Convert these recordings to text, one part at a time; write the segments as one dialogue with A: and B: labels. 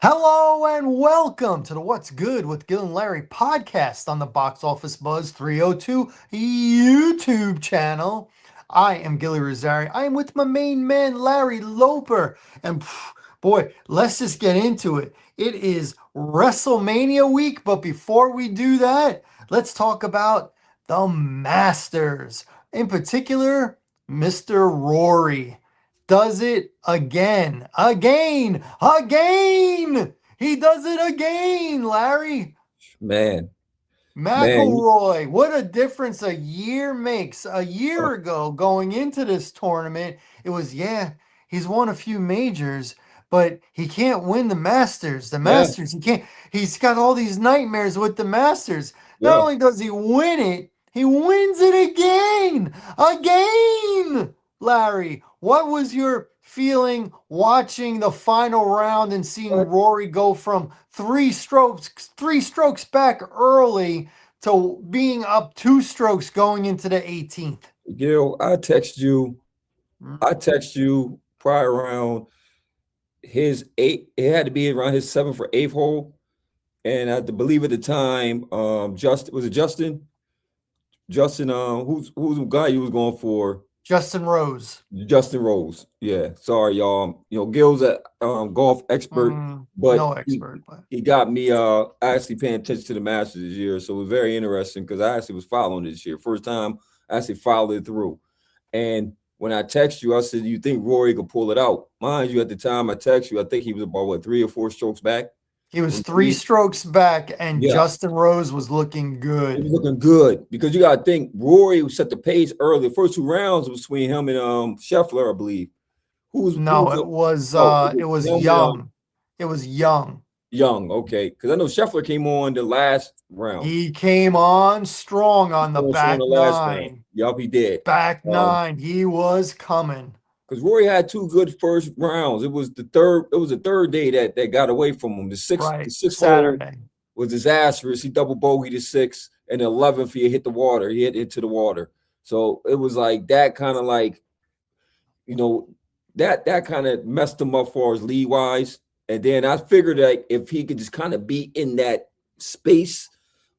A: Hello and welcome to the What's Good with Gil and Larry podcast on the Box Office Buzz 302 YouTube channel. I am Gilly Rosari. I am with my main man, Larry Loper. And boy, let's just get into it. It is WrestleMania week, but before we do that, let's talk about the Masters. In particular, Mr. Rory does it again. Again. He does it again, Larry.
B: Man, man,
A: McElroy, what a difference a year makes. A year ago, going into this tournament, it was, he's won a few majors, but he can't win the Masters. The
B: yeah,
A: Masters, he's got all these nightmares with the Masters. Not
B: yeah.
A: only does he win it, he wins it again. Again. Larry, what was your feeling watching the final round and seeing Rory go from three strokes back early to being up 2 strokes going into the 18th?
B: Gil, I text you probably around his eight. It had to be around his seventh or eighth hole, and I believe at the time, Justin was it Justin? Justin, who's the guy you was going for?
A: Justin Rose.
B: Justin Rose. Yeah, sorry, y'all. Gil's a golf expert, but
A: No expert, but
B: he got me actually paying attention to the Masters this year. So it was very interesting because I actually was following this year. First time I actually followed it through. And when I text you, I said, "You think Rory could pull it out?" Mind you, at the time I text you, I think he was about what 3 or 4 strokes back.
A: he was 3 strokes back, and
B: Yeah,
A: Justin Rose was looking
B: it was
A: good.
B: looking good because you got to think Rory set the pace early. The first 2 rounds was between him and Scheffler, I believe. Who
A: No,
B: was
A: it
B: up?
A: was
B: No,
A: uh
B: it was
A: it was
B: him and
A: Young. It was Young.
B: Young. Okay, because I know Scheffler came on the last round.
A: He came on strong
B: He
A: on the
B: came on strong the
A: back
B: last round.
A: nine.
B: Yup, he did.
A: Back
B: Um,
A: nine. He was coming.
B: because Rory had 2 good first rounds. It was the third. It was the third day that got away from him. The
A: Right.
B: sixth hole
A: Saturday.
B: was disastrous. He double bogeyed the sixth, and the 11th he hit the water. He hit into the water. So it was like that kind of like you know that kind of messed him up for his lead wise. And then I figured that if he could just kind of be in that space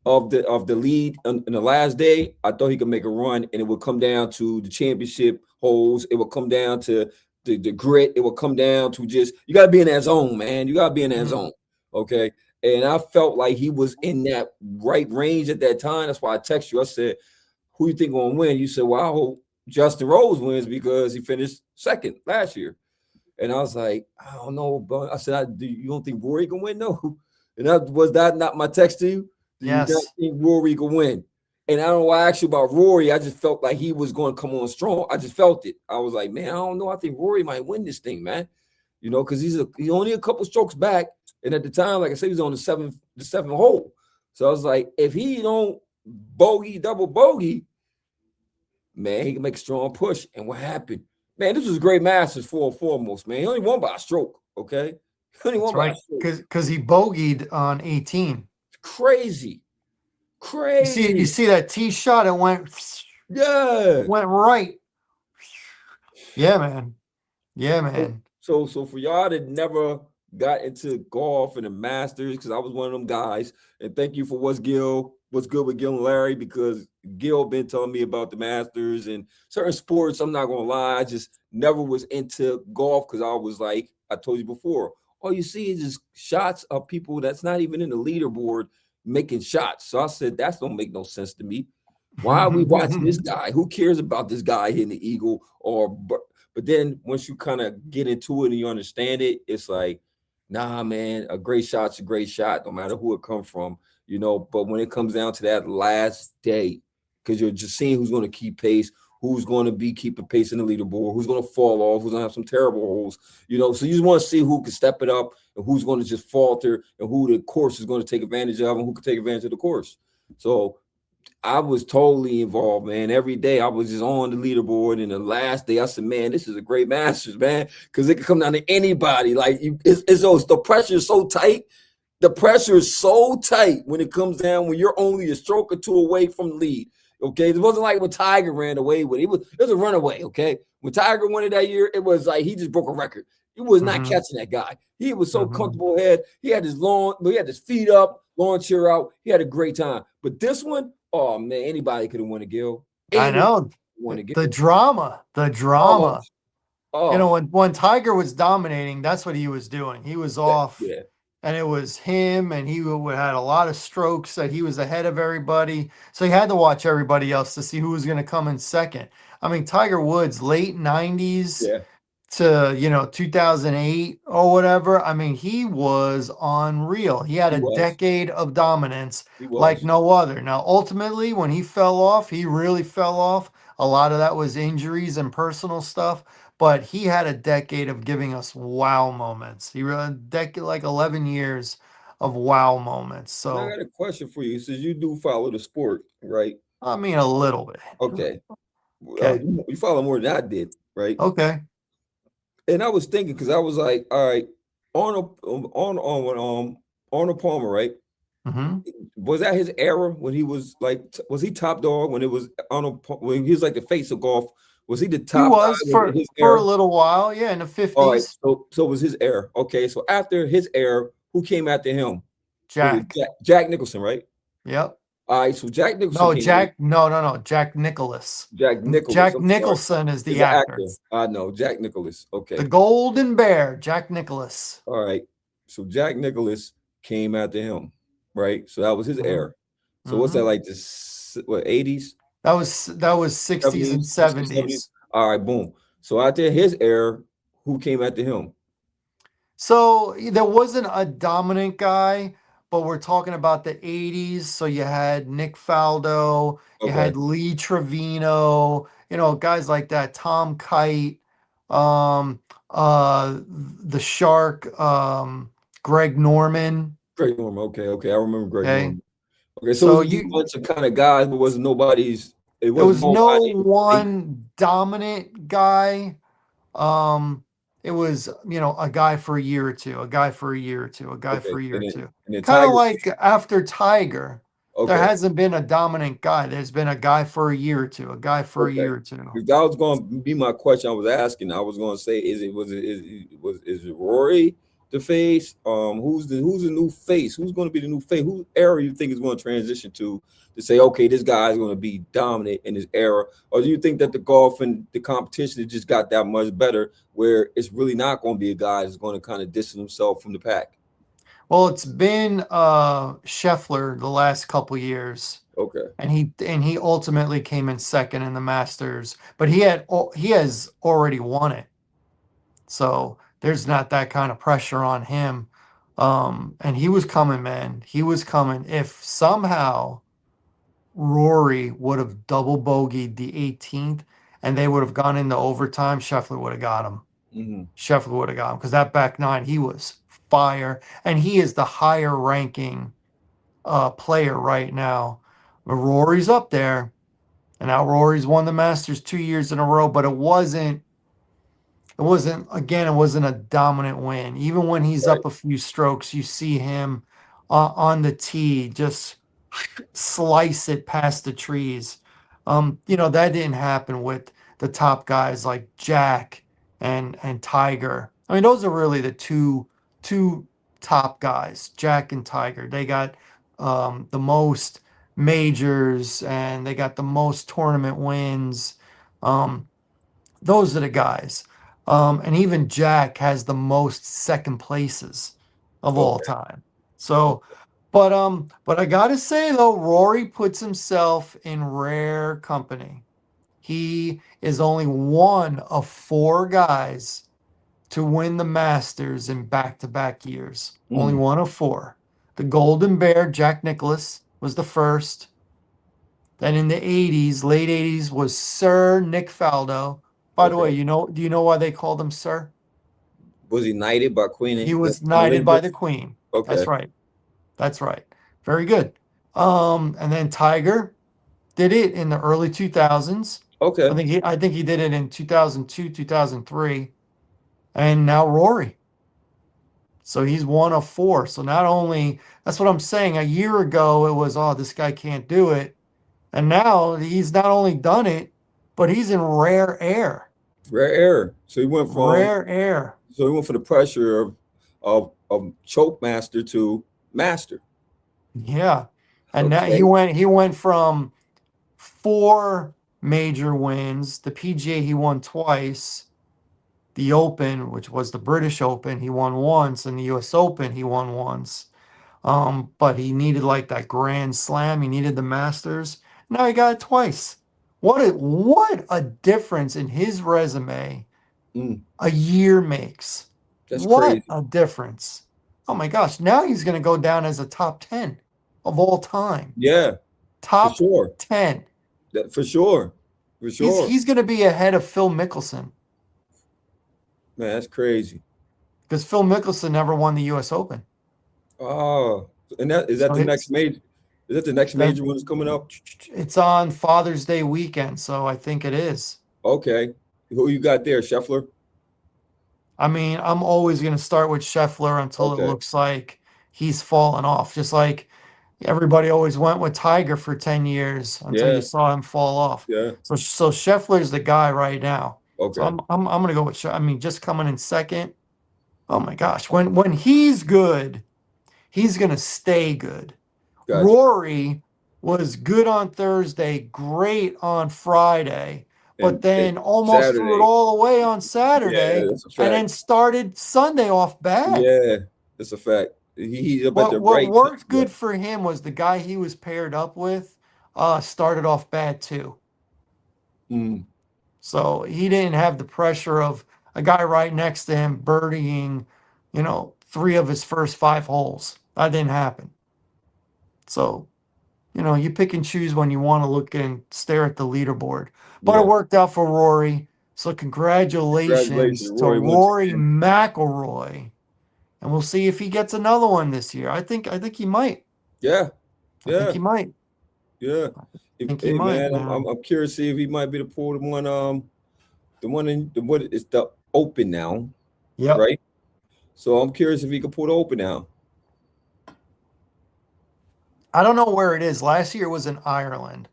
B: of the lead in the last day, I thought he could make a run, and it would come down to the championship holes. It would come down to the grit. It would come down to just you got to be in that zone, man. You got to be in that
A: Mhm.
B: zone, okay? And I felt like he was in that right range at that time. That's why I texted you. I said, "Who you think gonna win?" You said, "Well, I hope Justin Rose wins because he finished second last year." And I was like, "I don't know, but I said, you don't think Rory can win? No." And that not my text to you? Do you not
A: Yes.
B: think Rory can win? And I don't know why I asked you about Rory. I just felt like he was going to come on strong. I just felt it. I was like, man, I don't know. I think Rory might win this thing, man. Because he's only a couple strokes back. And at the time, like I said, he was on the seventh hole. So I was like, if he don't double bogey, man, he can make a strong push. And what happened? Man, this was a great Masters for foremost, man. He only won by a stroke, okay? He only
A: That's
B: won by a
A: right.
B: stroke.
A: Because he bogeyed on 18.
B: Crazy.
A: You
B: Crazy.
A: see that tee shot? It
B: Yeah.
A: went right. Yeah, man. Yeah,
B: So,
A: man.
B: so for y'all that never got into golf and the Masters, because I was one of them guys, and thank you for what's good with Gil and Larry, because Gil been telling me about the Masters and certain sports. I'm not gonna lie, I just never was into golf because I was like, I told you before, all you see is just shots of people that's not even in the leaderboard making shots. So I said, that's don't make no sense to me. Why are we watching this guy? Who cares about this guy hitting the eagle but then once you kind of get into it and you understand it, it's like, nah, man, a great shot's a great shot, no matter who it comes from. But when it comes down to that last day, because you're just seeing who's going to keep pace, who's going to be keeping pace in the leaderboard, who's going to fall off, who's going to have some terrible holes. So you just want to see who can step it up and who's going to just falter and who the course is going to take advantage of and who can take advantage of the course. So I was totally involved, man. Every day I was just on the leaderboard. And the last day I said, man, this is a great Masters, man, because it can come down to anybody. Like the pressure is so tight. The pressure is so tight when it comes down when you're only a stroke or two away from the lead. Okay, it wasn't like when Tiger ran away with it. It was a runaway. Okay, when Tiger won it that year, it was like he just broke a record. He was not
A: Mm-hmm.
B: catching that guy. He was so
A: Mm-hmm.
B: comfortable ahead. He had his he had his feet up, lawn chair out. He had a great time. But this one, oh man, anybody could have won a Gill.
A: I
B: Anybody
A: know
B: won a
A: the
B: Gill.
A: drama, the
B: Oh,
A: drama.
B: oh,
A: When Tiger was dominating, that's what he was doing. He was
B: yeah,
A: off,
B: yeah.
A: and it was him, and had a lot of strokes that he was ahead of everybody. So he had to watch everybody else to see who was going to come in second. I mean, Tiger Woods, late 90s
B: Yeah,
A: to 2008 or whatever. I mean, he was unreal. He had
B: he
A: a
B: was.
A: decade of dominance
B: He
A: like
B: was.
A: no other. Now ultimately when he fell off, he really fell off. A lot of that was injuries and personal stuff, but he had a decade of giving us wow moments. He really decade, like 11 years of wow moments.
B: And I
A: So
B: got a question for you. Since you do follow the sport, right?
A: I mean a little bit.
B: Okay.
A: Okay.
B: You follow more than I did, right?
A: Okay.
B: And I was thinking because I was like, all right, Arnold Palmer, right?
A: Hmm.
B: Was that his era when he was like, was he top dog when it was when he was like the face of golf? Was he the
A: He
B: top guy
A: was
B: when his
A: for a
B: era?
A: little while, yeah, in the
B: All right,
A: 50s.
B: so it was his era. Okay, so after his era, who came after him? Was it
A: Jack.
B: Jack Nicholson, right?
A: Yep.
B: All right, so Jack Nicholson
A: No,
B: came in.
A: Jack. No, no, no. Jack Nicholas.
B: Jack Nicholas,
A: Jack
B: I'm sorry,
A: Nicholson is
B: is
A: the
B: an
A: actor.
B: actor. I know Jack Nicholas.
A: The
B: Okay,
A: Golden Bear, Jack Nicholas.
B: all right. So Jack Nicholas came after him, right? So that was his
A: Hmm.
B: era. So what's that
A: Hmm.
B: like? This what 80s,
A: That was 60s and
B: 70s, 60s, 70s?
A: 70s.
B: All right, boom. So after his era, who came after him?
A: So there wasn't a dominant guy, but we're talking about the 80s. So you had Nick Faldo, you
B: Okay,
A: had Lee Trevino, guys like that, Tom Kite, um, the Shark, Greg Norman.
B: Greg Norman. Okay, okay, I remember Greg
A: Okay.
B: Norman. Okay, so it
A: So
B: was just a
A: you
B: bunch of kind of guys, but wasn't nobody's. It
A: there
B: wasn't
A: was no
B: nobody. Elite.
A: one dominant guy. Um, it was, a guy for a year or two, a guy for a year or two, a guy
B: Okay,
A: for a year or two.
B: and then
A: Kind of
B: Tiger.
A: like after Tiger, there
B: Okay,
A: hasn't been a dominant guy. There's been a guy for a year or two, a guy for a
B: okay.
A: year or two.
B: If that was going to be my question, I was asking. I was going to say, is it Rory the face? Who's the new face? Who's going to be the new face? Whose era you think is going to transition to say, okay, this guy is going to be dominant in his era, or do you think that the golf and the competition has just got that much better, where it's really not going to be a guy that's going to kind of distance himself from the pack?
A: Well, it's been Scheffler the last couple years,
B: Okay,
A: and he ultimately came in second in the Masters, but he has already won it. So there's not that kind of pressure on him. And he was coming, man. He was coming. If somehow Rory would have double bogeyed the 18th and they would have gone into overtime, Scheffler would have got him.
B: hmm,
A: Scheffler would have got him because that back nine, he was fire. And he is the higher ranking player right now. But Rory's up there. And now Rory's won the Masters 2 years in a row, but it wasn't a dominant win. Even when he's
B: right,
A: up a few strokes, you see him on the tee just slice it past the trees. That didn't happen with the top guys like Jack and Tiger. I mean, those are really the two top guys, Jack and Tiger. They got the most majors and they got the most tournament wins. Um, those are the guys. And even Jack has the most second places of all
B: okay,
A: time. So, but I gotta say though, Rory puts himself in rare company. He is only one of four guys to win the Masters in back-to-back years. Only
B: mm,
A: one of four. The Golden Bear, Jack Nicklaus, was the first. Then in the 80s, late 80s, was Sir Nick Faldo. By the way,
B: okay.
A: do you know why they called him Sir?
B: Was he knighted by
A: He
B: Queen
A: was knighted by
B: Elizabeth?
A: the Queen.
B: Okay,
A: That's right. That's right. Very good. And then Tiger did it in the early 2000s.
B: okay.
A: I think he did it in 2002, 2003, and now Rory. So he's one of four. So not only that's what I'm saying. A year ago it was, oh, this guy can't do it. And now he's not only done it, but he's in rare air.
B: Rare error. So he went from
A: Rare air.
B: So he went from the pressure of choke master to master.
A: Yeah. And now
B: Okay.
A: he went from 4 major wins. The PGA he won twice. The Open, which was the British Open, he won once, and the US Open he won once. But he needed like that Grand Slam. He needed the Masters. Now he got it twice. What a difference in his resume
B: Mm,
A: a year makes.
B: that's
A: What
B: crazy.
A: a difference. Oh my gosh. Now he's going to go down as a top 10 of all time.
B: Yeah, for
A: Top
B: sure.
A: 10.
B: That for sure. For
A: He's
B: sure.
A: he's going to be ahead of Phil Mickelson
B: Man, that's crazy.
A: because Phil Mickelson never won the US Open.
B: Oh, and that is that
A: So
B: the next
A: it's
B: major? Is that the next
A: that
B: major one that's coming up?
A: it's on Father's Day weekend, so I think it is.
B: Okay. Who you got there, Scheffler?
A: I mean, I'm always going to start with Scheffler until it
B: Okay.
A: looks like he's fallen off. Just like everybody always went with Tiger for 10 years until you
B: Yeah.
A: saw him fall off.
B: Yeah.
A: So Scheffler's the guy right now. So
B: Okay.
A: I'm going to go with I mean, just coming in second. Oh my gosh, when he's good, he's going to stay good.
B: Gotcha.
A: Rory was good on Thursday, great on Friday, but
B: And
A: then almost threw it
B: Saturday.
A: all away on
B: Yeah,
A: Saturday
B: that's a
A: and
B: fact.
A: then started Sunday off bad.
B: Yeah, that's a fact. He's up at the
A: What
B: right time.
A: worked
B: Yeah.
A: good for him was the guy he was paired up with started off bad too.
B: Mm,
A: So he didn't have the pressure of a guy right next to him birdieing, 3 of his first 5 holes. That didn't happen. So you pick and choose when you want to look and stare at the leaderboard. But it
B: yeah.
A: worked out for Rory. So congratulations
B: Congratulations,
A: to
B: Roy, once
A: Rory
B: again.
A: McIlroy. And we'll see if he gets another one this year. I think he might.
B: Yeah.
A: I think
B: Yeah.
A: he might.
B: Yeah.
A: I think he
B: Hey
A: might,
B: man, I'm
A: man.
B: I'm curious to see if he might be the pull the one in the what is the open now,
A: Yep.
B: right? So I'm curious if he could pull the open now.
A: I don't know where it is. Last year it was in Ireland.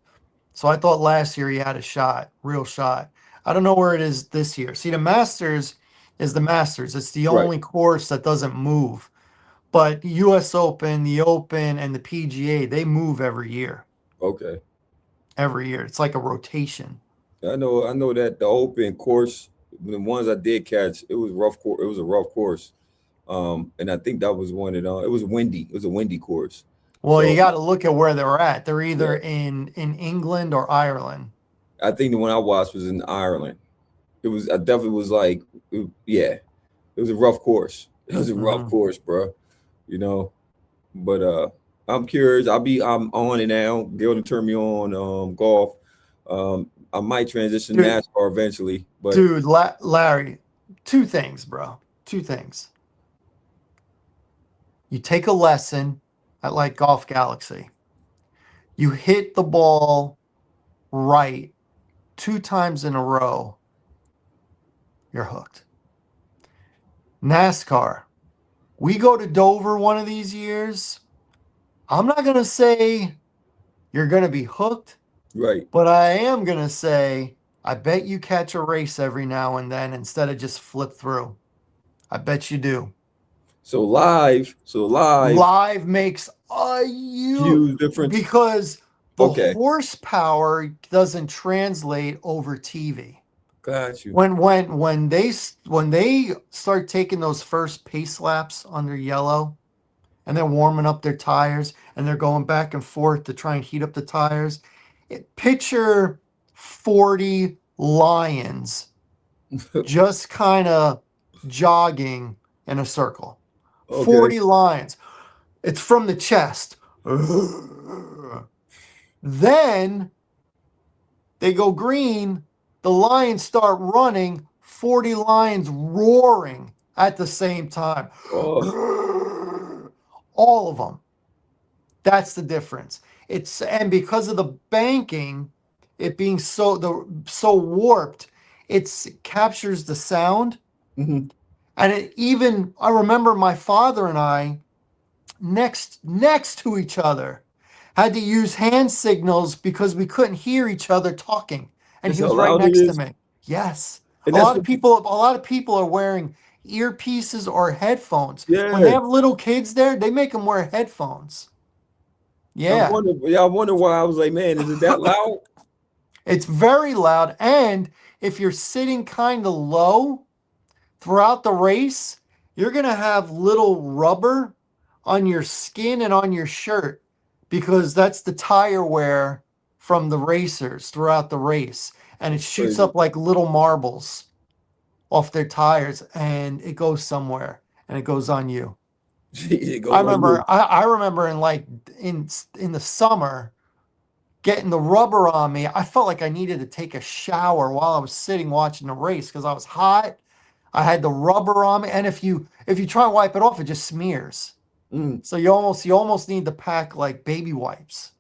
A: So I thought last year he had a shot, real shot. I don't know where it is this year. See, the Masters is the Masters. It's the
B: Right.
A: only course that doesn't move. But US Open, the Open, and the PGA, they move every year.
B: Okay.
A: Every year. It's like a rotation.
B: I know that the open course, the ones I did catch, it was rough course. It was a rough course. And I think that was one it was windy. It was a windy course.
A: Well, you
B: So
A: got to look at where they're at. They're either
B: yeah,
A: in England or Ireland.
B: I think the one I watched was in Ireland. It was I definitely was like, yeah, it was a rough course. It was a rough
A: Mhm.
B: course, bro. You know, but I'm curious. I'm on it now. Gil to turn me on golf. I might transition to
A: Dude,
B: NASCAR eventually, but
A: dude, Larry, 2 things, bro. 2 things. You take a lesson at like Golf Galaxy. You hit the ball right 2 times in a row, you're hooked. NASCAR. We go to Dover one of these years. I'm not going to say you're going to be hooked,
B: right.
A: but I am going to say I bet you catch a race every now and then instead of just flip through. I bet you do.
B: So live,
A: Live makes a
B: huge difference.
A: because the
B: Okay,
A: horsepower doesn't translate over TV.
B: got you.
A: When they start taking those first pace laps under yellow and they're warming up their tires and they're going back and forth to try and heat up the tires, picture 40 lions just kind of jogging in a circle.
B: Okay.
A: 40 lions. It's from the chest. Then they go green. The lions start running. 40 lions roaring at the same time.
B: Oh,
A: All of them. That's the difference. And because of the banking, it being so warped, it captures the sound.
B: mhm.
A: And I remember my father and I next to each other had to use hand signals because we couldn't hear each other talking and
B: That's
A: he
B: how
A: was right
B: loud it
A: next to
B: is,
A: me. Yes.
B: and
A: A
B: that's
A: lot of
B: what.
A: people are wearing earpieces or headphones. When they
B: Yeah.
A: have little kids there, they make them wear headphones.
B: I
A: Yeah.
B: wonder, yeah, I wonder why. I was like, man, is it that loud?
A: It's very loud. And if you're sitting kind of low throughout the race, you're going to have little rubber on your skin and on your shirt because that's the tire wear from the racers throughout the race. And it shoots
B: Crazy.
A: up like little marbles off their tires and it goes somewhere and it goes on you.
B: It
A: I
B: goes on
A: remember
B: you.
A: I remember in the summer getting the rubber on me. I felt like I needed to take a shower while I was sitting watching the race because I was hot. I had the rubber on me, and if you try and wipe it off, it just smears.
B: Mm,
A: So you almost need to pack like baby wipes.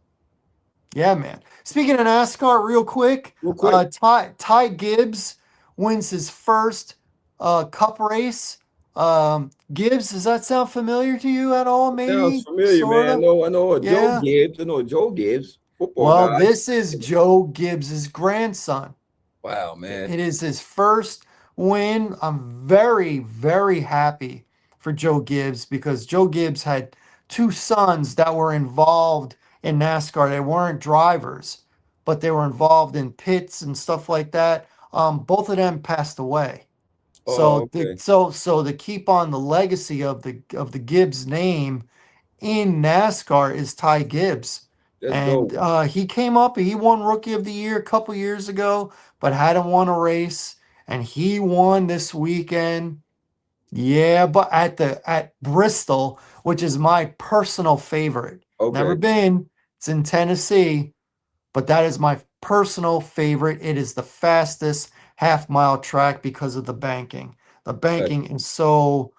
A: Yeah, man. Speaking of NASCAR, real quick,
B: real quick.
A: Ty Gibbs wins his first Cup race. Gibbs, does that sound familiar to you at all?
B: Sounds
A: Maybe,
B: familiar, man.
A: sorta.
B: I know a Joe
A: Yeah.
B: Gibbs. I know a Joe Gibbs, football
A: Well,
B: guy.
A: this is Joe Gibbs's grandson.
B: Wow, man.
A: It is his first win. I'm very, very happy for Joe Gibbs because Joe Gibbs had two sons that were involved in NASCAR. They weren't drivers, but they were involved in pits and stuff like that. Both of them passed away.
B: Oh,
A: So
B: okay.
A: to keep on the legacy of the Gibbs name in NASCAR is Ty Gibbs.
B: That's
A: And
B: dope.
A: he came up, he won Rookie of the Year a couple years ago, but hadn't won a race. And he won this weekend. Yeah, but at Bristol, which is my personal favorite. Never
B: Okay.
A: been. It's in Tennessee, but that is my personal favorite. It is the fastest half-mile track because of the banking. The
B: Gotcha.
A: banking is so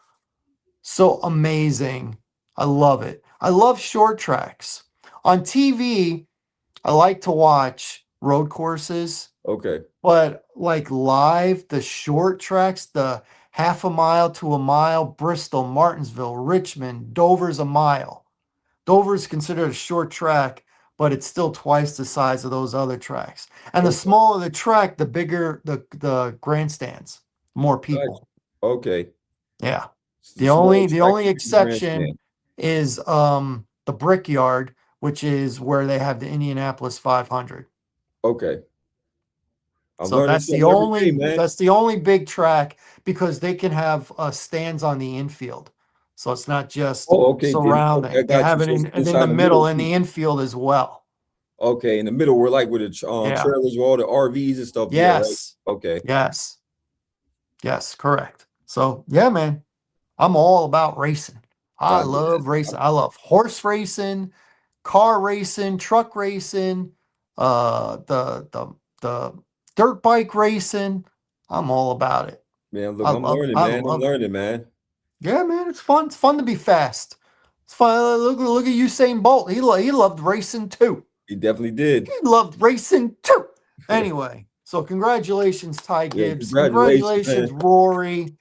A: amazing. I love it. I love short tracks. On TV, I like to watch road courses,
B: Okay.
A: but like live, the short tracks, the half a mile to a mile, Bristol, Martinsville, Richmond, Dover's a mile. Dover's considered a short track, but it's still twice the size of those other tracks. And the
B: Okay.
A: smaller the track, the bigger the grandstands, more
B: Gotcha.
A: people.
B: Okay.
A: Yeah.
B: It's the
A: The
B: smaller
A: only the
B: track,
A: only
B: the bigger grandstand.
A: exception is the Brickyard, which is where they have the Indianapolis 500.
B: Okay. I'm
A: So
B: learning
A: that's the
B: something every day,
A: only
B: man.
A: that's the only big track because they can have stands on the infield. So it's not just
B: Oh, okay. Okay, I
A: surrounding. They
B: got you.
A: have it
B: So it's
A: in the
B: inside the middle
A: middle in
B: too.
A: the infield as well.
B: Okay, in the middle, we're like with the
A: Yeah.
B: trailers with all the RVs and stuff there, right?
A: Yes.
B: Okay.
A: Yes. Yes, correct. So yeah, man. I'm all about racing. I
B: I get
A: love
B: it.
A: racing. I love horse racing, car racing, truck racing, the dirt bike racing. I'm all about it.
B: Man, look,
A: I
B: I'm
A: love it.
B: learning,
A: I
B: man. I'm
A: love it.
B: learning, man.
A: Yeah, man, it's fun. It's fun to be fast. It's fun. Look at Usain Bolt. He loved racing too.
B: He definitely did.
A: He loved racing too. Anyway, so congratulations, Ty
B: Yeah,
A: Gibbs.
B: congratulations,
A: Congratulations,
B: man.
A: Rory.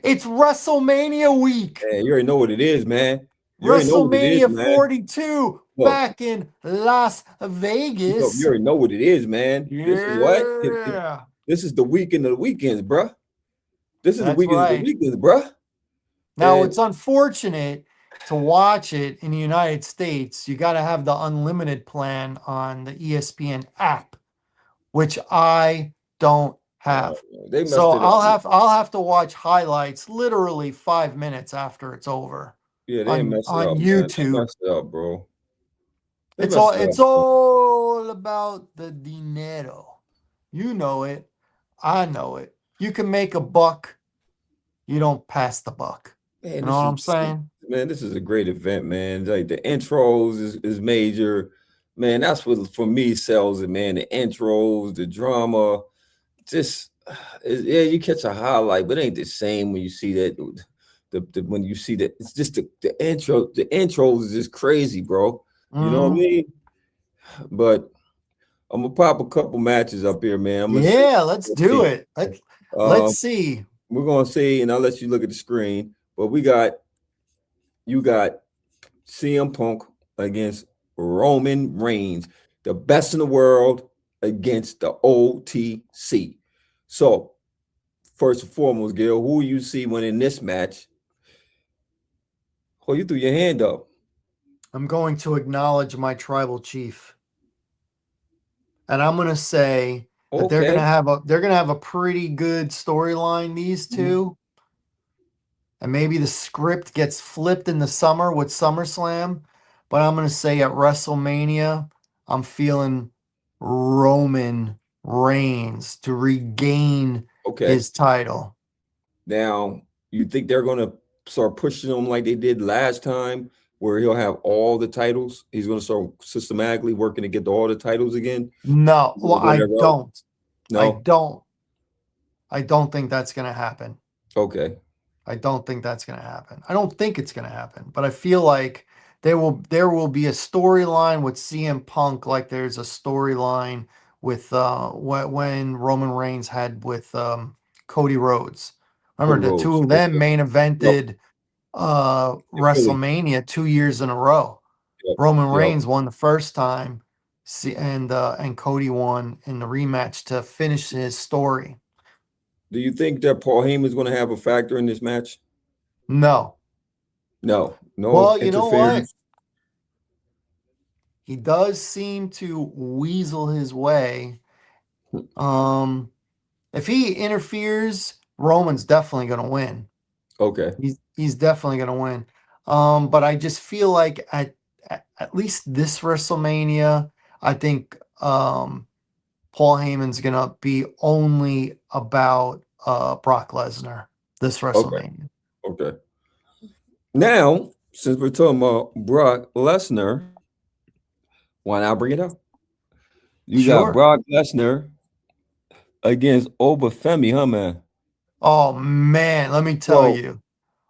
A: It's WrestleMania week.
B: Man, you already know what it is, man. You already know what it is,
A: WrestleMania
B: man.
A: 42
B: Look,
A: back in Las
B: you
A: Vegas.
B: already know what it is, man. This is what?
A: Yeah,
B: This is the weekend of the weekends, bruh. This is the
A: that's
B: weekend of the
A: right.
B: weekends, bruh.
A: Now,
B: And
A: it's unfortunate to watch it in the United States. You got to have the unlimited plan on the ESPN app, which I don't
B: uh,
A: have.
B: they
A: So
B: messed it up.
A: I'll have to watch highlights literally 5 minutes after it's over
B: Yeah, they
A: on
B: messed it
A: on
B: up, man. They
A: YouTube.
B: messed it up, bro. They
A: It's all
B: messed it up,
A: it's
B: bro.
A: all about the dinero. You know it. I know it. You can make a buck, you don't pass the buck.
B: Man,
A: You know what I'm saying?
B: this is a great event, man. Like the intros is major. Man, that's what for me sells it, man. The intros, the drama, just yeah, you catch a highlight, but it ain't the same when you see that the when you see that it's just the intros is just crazy, bro. You know what I
A: Hmm.
B: mean? But I'm gonna pop a couple matches up here, man. I'm gonna see.
A: Yeah, let's
B: Let's
A: do
B: see.
A: it. Let's
B: Um,
A: see.
B: we're gonna see, and I'll let you look at the screen. But you got CM Punk against Roman Reigns, the best in the world against the OTC. So first and foremost, Gil, who you see winning this match? Oh, you threw your hand up.
A: I'm going to acknowledge my tribal chief. And I'm going to say that
B: Okay.
A: they're going to have a pretty good storyline, these
B: Mhm.
A: two. And maybe the script gets flipped in the summer with SummerSlam, but I'm going to say at WrestleMania, I'm feeling Roman Reigns to regain
B: Okay.
A: his title.
B: Now, you think they're going to start pushing him like they did last time, where he'll have all the titles? He's going to start systematically working to get all the titles again?
A: No, well,
B: Go that route?
A: I
B: No?
A: don't. I don't think that's going to happen.
B: Okay.
A: I don't think that's going to happen. I don't think it's going to happen, but I feel like there will be a storyline with CM Punk, like there's a storyline with when Roman Reigns had with Cody Rhodes.
B: Cody
A: Remember the two
B: Rhodes.
A: of them
B: Okay.
A: main
B: Yep.
A: evented
B: In Philly.
A: WrestleMania 2 years in a row.
B: Yep.
A: Roman
B: Yep.
A: Reigns won the first time, and Cody won in the rematch to finish his story.
B: Do you think that Paul Heyman's going to have a factor in this match?
A: No.
B: No. No
A: Well, you know what?
B: interference.
A: He does seem to weasel his way. Um, if he interferes, Roman's definitely going to win.
B: Okay.
A: He's definitely going to win. But I just feel like at least this WrestleMania, I think Paul Heyman's going to be only about Brock Lesnar this
B: Okay.
A: WrestleMania.
B: Okay. Now, since we're talking about Brock Lesnar, why not bring it up? You got
A: Sure.
B: Brock Lesnar against Obafemi, huh, man?
A: Oh man, let me tell
B: Bro,
A: you.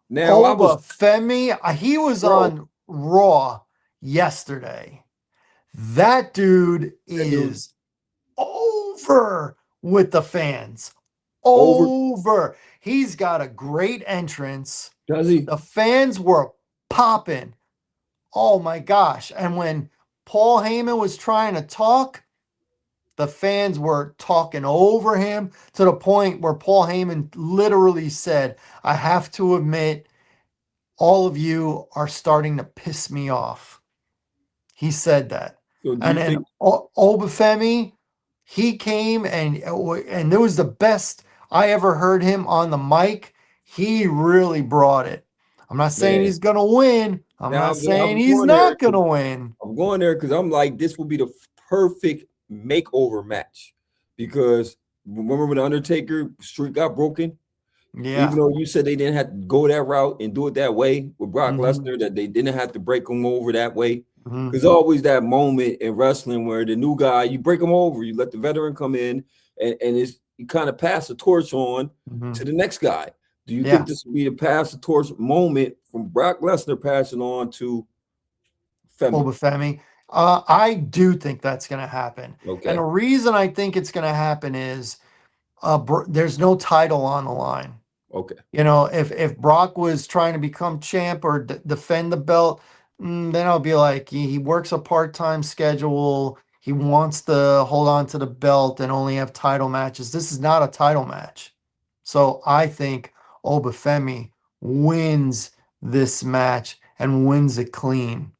B: now I was,
A: Obafemi, he was
B: bro,
A: on Raw yesterday. That dude
B: that dude
A: is over with the fans.
B: over,
A: Over. He's got a great entrance.
B: does he?
A: The fans were popping. Oh my gosh. And when Paul Heyman was trying to talk, the fans were talking over him to the point where Paul Heyman literally said, I have to admit, all of you are starting to piss me off. He said that.
B: So do
A: And
B: you
A: then
B: think,
A: Obafemi, he came and it was the best I ever heard him on the mic. He really brought it. I'm not saying
B: man,
A: he's gonna win. I'm
B: now
A: not saying
B: I'm
A: he's
B: going there
A: not gonna win.
B: I'm going there because I'm like, this will be the perfect makeover match. Because remember when the Undertaker streak got broken? Even
A: Yeah.
B: though you said they didn't have to go that route and do it that way with Brock
A: Hmm.
B: Lesnar, that they didn't have to break him over that way.
A: Hmm.
B: Because always that moment in wrestling where the new guy, you break him over, you let the veteran come in, and it's you kind of pass the torch on
A: Hmm.
B: to the next guy. Do you think
A: Yeah.
B: this will be the pass the torch moment from Brock Lesnar passing on to Femi?
A: Obafemi. I do think that's gonna happen. And the
B: Okay.
A: reason I think it's gonna happen is there's no title on the line.
B: Okay.
A: You know, if Brock was trying to become champ or defend the belt, then I'll be like, he works a part-time schedule. He wants to hold on to the belt and only have title matches. This is not a title match. So I think Obafemi wins this match and wins it clean.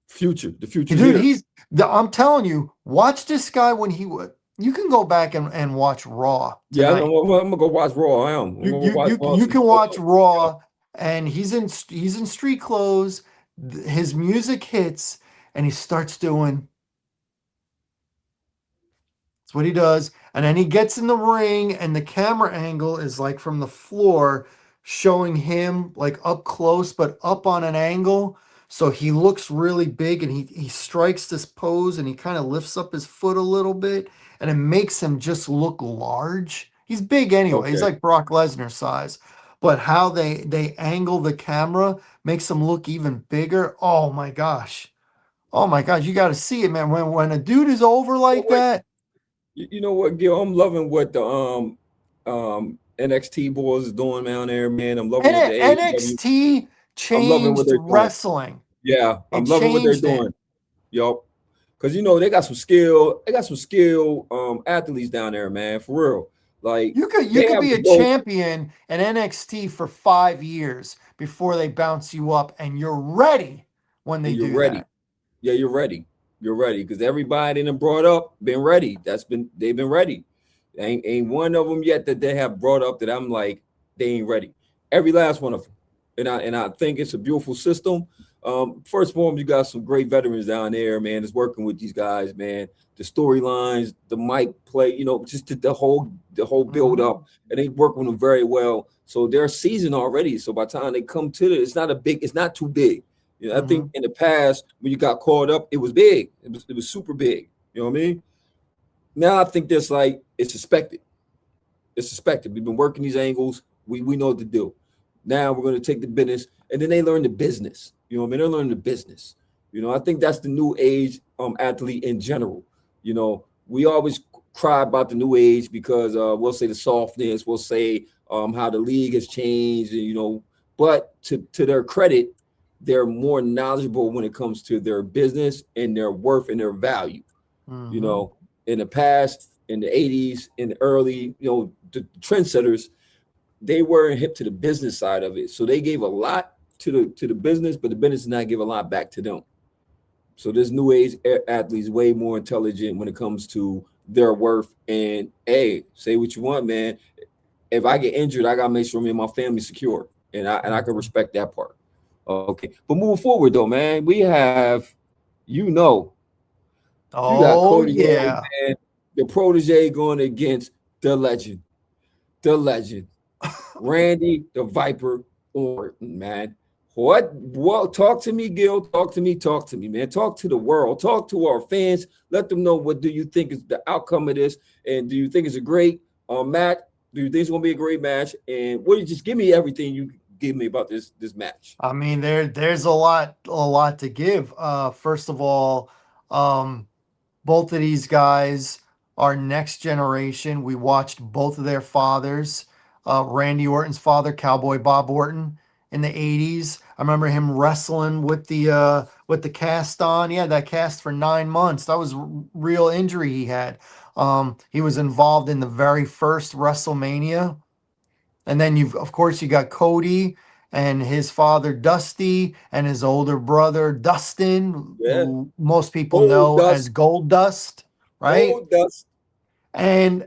B: Future. The future's
A: Dude,
B: here.
A: I'm telling you, watch this guy when he would. You can go back and watch Raw
B: Yeah,
A: tonight.
B: I'm gonna go watch Raw. I am. I'm
A: You
B: gonna go
A: you
B: watch
A: you
B: Raw
A: you
B: since
A: can
B: Raw.
A: watch
B: Yeah.
A: Raw, and he's in street clothes. His music hits, and he starts doing. That's what he does. And then he gets in the ring, and the camera angle is like from the floor, showing him like up close, but up on an angle. So he looks really big, and he strikes this pose, and he kind of lifts up his foot a little bit, and it makes him just look large. He's big anyway. He's
B: Okay.
A: like Brock Lesnar size. But how they angle the camera makes him look even bigger. Oh my gosh. Oh my gosh, you got to see it, man. When a dude is over
B: Well,
A: like
B: wait,
A: that,
B: you know what, Gil? I'm loving what the NXT boys is doing down there, man. I'm loving what the AEW.
A: NXT
B: I'm loving what
A: changed
B: they're doing.
A: wrestling.
B: Yeah,
A: It
B: I'm loving what they're
A: changed it.
B: doing. Yup. Because you know they got some skill. They got some skill athletes down there, man. For real. Like
A: You
B: they
A: could
B: have
A: be
B: to
A: a
B: go.
A: champion in NXT for 5 years before they bounce you up, and you're ready when they
B: And you're
A: do
B: ready.
A: that.
B: Yeah, you're ready. You're ready because everybody that brought up been ready. They've been ready. Ain't one of them yet that they have brought up that I'm like they ain't ready. Every last one of them, and I think it's a beautiful system. First of all, you got some great veterans down there, man. That's working with these guys, man. The storylines, the mic play, just the whole build
A: Hmm.
B: up, and they work with them very well. So they're seasoned already. So by the time they come to it, it's not too big. I think
A: Hmm.
B: in the past when you got caught up, it was big. It was super big. You know what I mean? Now I think there's like it's suspected. It's suspected. We've been working these angles. We know what to do. Now we're going to take the business, and then they learn the business. You know what I mean? They're learning the business. I think that's the new age athlete in general. We always cry about the new age because we'll say the softness, we'll say how the league has changed, and but to their credit, they're more knowledgeable when it comes to their business and their worth and their value. you
A: Hmm.
B: know, in the past, in the 80s, in the early, the trendsetters, they weren't hip to the business side of it. So they gave a lot to the business, but the business did not give a lot back to them. So this new age athletes way more intelligent when it comes to their worth. And hey, say what you want, man. If I get injured, I gotta make sure me and my family secure. And I can
A: Hmm.
B: respect that part. Okay. But moving forward though, man, we have, you know, you got
A: Oh
B: Cody Rhodes,
A: yeah.
B: man, the protege going against the legend, Randy the Viper Orton, man. What? Talk to me, Gil. Talk to me, man. Talk to the world. Talk to our fans. Let them know what do you think is the outcome of this, and do you think it's a great match? Do you think it's going to be a great match? And what? Just give me everything you give me about this match.
A: I mean, there's a lot to give. First of all, um, both of these guys are next generation. We watched both of their fathers. Randy Orton's father, Cowboy Bob Orton, in the '80s. I remember him wrestling with the cast on. He had that cast for 9 months. That was real injury he had. He was involved in the very first WrestleMania. And then of course, you got Cody and his father Dusty and his older brother Dustin,
B: Yeah,
A: who most people
B: gold
A: know
B: dust,
A: as Gold Dust, right?
B: gold dust.
A: And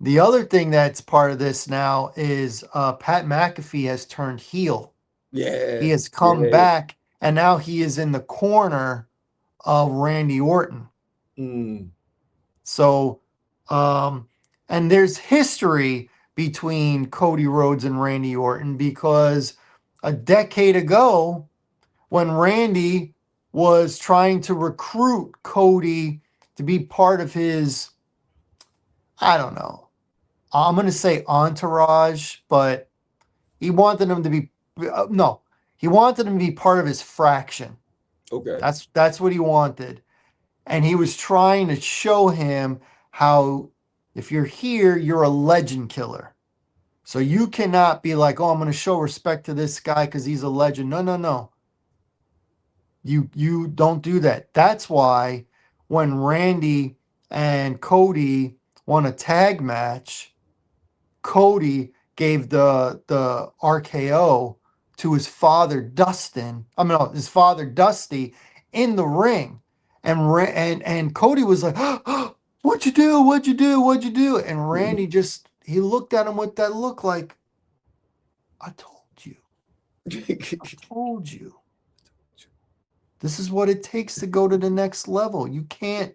A: the other thing that's part of this now is Pat McAfee has turned heel. He
B: Yeah,
A: has come
B: yeah.
A: back, and now he is in the corner of Randy Orton.
B: Mm,
A: So, um, and there's history between Cody Rhodes and Randy Orton because a decade ago, when Randy was trying to recruit Cody to be part of his, I don't know, I'm going to say entourage, but he wanted him to be, no, he wanted him to be part of his fraction.
B: okay.
A: That's what he wanted. And he was trying to show him how if you're here, you're a legend killer. So you cannot be like, oh, I'm going to show respect to this guy because he's a legend. No, no, no. You don't do that. That's why when Randy and Cody won a tag match, Cody gave the RKO to his father Dustin. I mean, no, his father Dusty in the ring, and Cody was like, "What'd you do? What'd you do? What'd you do?" And Randy just he looked at him with that look like, "I told you, I told you. This is what it takes to go to the next level. You can't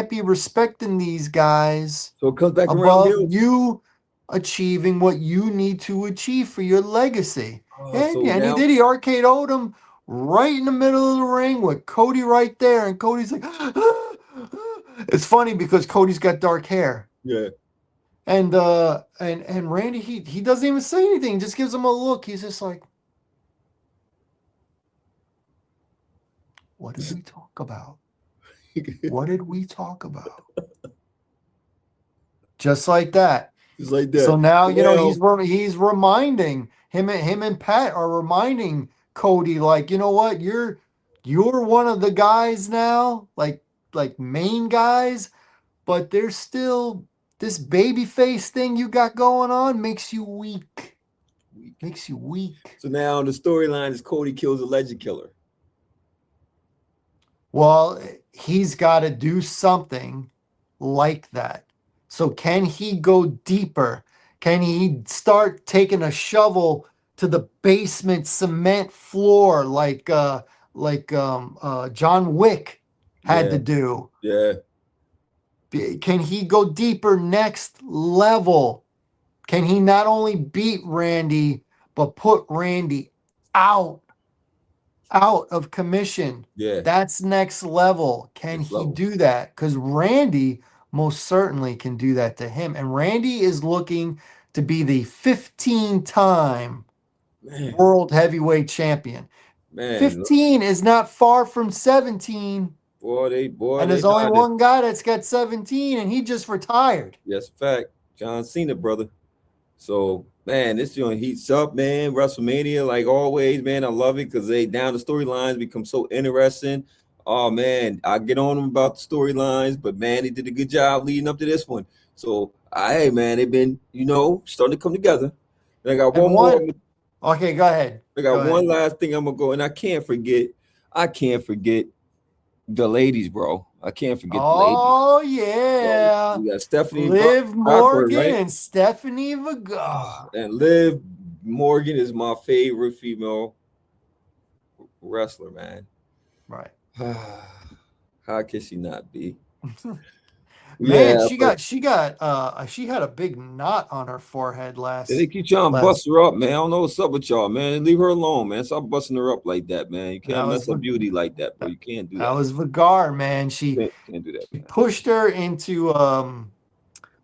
A: be respecting these guys
B: So it comes back around,
A: above
B: Gil.
A: you achieving what you need to achieve for your legacy. And
B: So
A: yeah, and he
B: now,
A: did. He RKO'd him right in the middle of the ring with Cody right there. And Cody's like, it's funny because Cody's got dark hair.
B: yeah.
A: And Randy, he doesn't even say anything, he just gives him a look. He's just like, what did we talk about? What did we talk about? Just like that.
B: Just like
A: So
B: that.
A: now
B: So now,
A: he's reminding him and Pat are reminding Cody like, you know what, you're one of the guys now, like main guys, but there's still This baby face thing you got going on makes you weak.
B: Weak.
A: Makes you weak.
B: So now the storyline is Cody kills a legend killer.
A: Well, he's got to do something like that. So can he go deeper? Can he start taking a shovel to the basement cement floor like John Wick had
B: Yeah,
A: to do?
B: yeah,
A: Can he go deeper next level? Can he not only beat Randy but put Randy out out of commission?
B: yeah.
A: That's next level. Can
B: Next
A: he
B: level.
A: do that? Because Randy most certainly can do that to him. And Randy is looking to be the 15-time
B: Man,
A: world heavyweight champion.
B: man.
A: 15 is not far from 17.
B: Boy,
A: And
B: they
A: there's only
B: not.
A: one guy that's got 17, and he just retired.
B: Yes, fact. John Cena, brother. So, man, this joint heats up, man. WrestleMania, like always, man. I love it because they down the storylines become so interesting. Oh man, I get on them about the storylines, but man, they did a good job leading up to this one. So, hey, man, they've been, starting to come together. And I got
A: And
B: one more.
A: one, okay, go ahead.
B: I
A: Go
B: got
A: ahead.
B: one last thing I'm gonna go, and I can't forget the ladies, bro. I can't forget the ladies.
A: Oh,
B: So
A: yeah.
B: we got Stephanie
A: Liv
B: Rockford,
A: Morgan
B: right?
A: and Stephanie Vergara.
B: And Liv Morgan is my favorite female wrestler, man.
A: Right.
B: How can she not be?
A: Man,
B: Yeah, but
A: she had a big knot on her forehead
B: they
A: last
B: keep trying to
A: last
B: bust her up, man. I don't know what's up with y'all, man. Leave her alone, man. Stop busting her up like that, man. You
A: that
B: can't
A: was
B: mess up
A: Va-
B: beauty like that, bro. You can't do
A: that
B: that.
A: was Vergara, man.
B: Can't do that,
A: She
B: man.
A: pushed her into